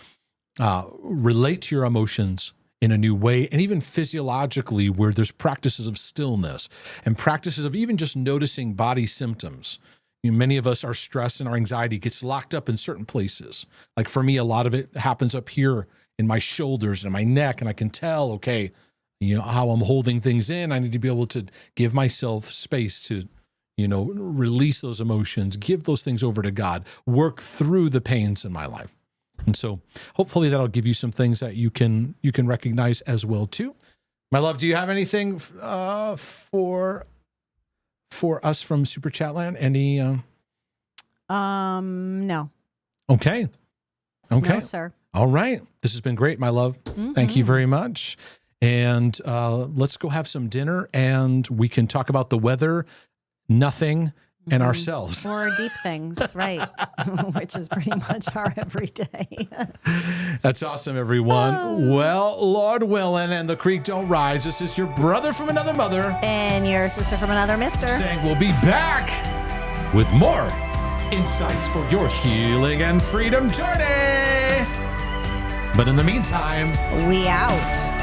relate to your emotions in a new way, and even physiologically, where there's practices of stillness and practices of even just noticing body symptoms. Many of us, our stress and our anxiety gets locked up in certain places. Like for me, a lot of it happens up here in my shoulders and my neck, and I can tell, okay, how I'm holding things in. I need to be able to give myself space to, release those emotions, give those things over to God, work through the pains in my life. And so hopefully that'll give you some things that you can recognize as well too. My love, do you have anything for us from Super Chat Land? Any? No. Okay. No, sir. All right. This has been great, my love. Thank you very much. And let's go have some dinner, and we can talk about the weather, nothing, and ourselves. Or deep things, right? Which is pretty much our everyday. That's awesome, everyone. Well, Lord willing, and the creek don't rise. This is your brother from another mother. And your sister from another mister. Saying we'll be back with more insights for your healing and freedom journey. But in the meantime, we out.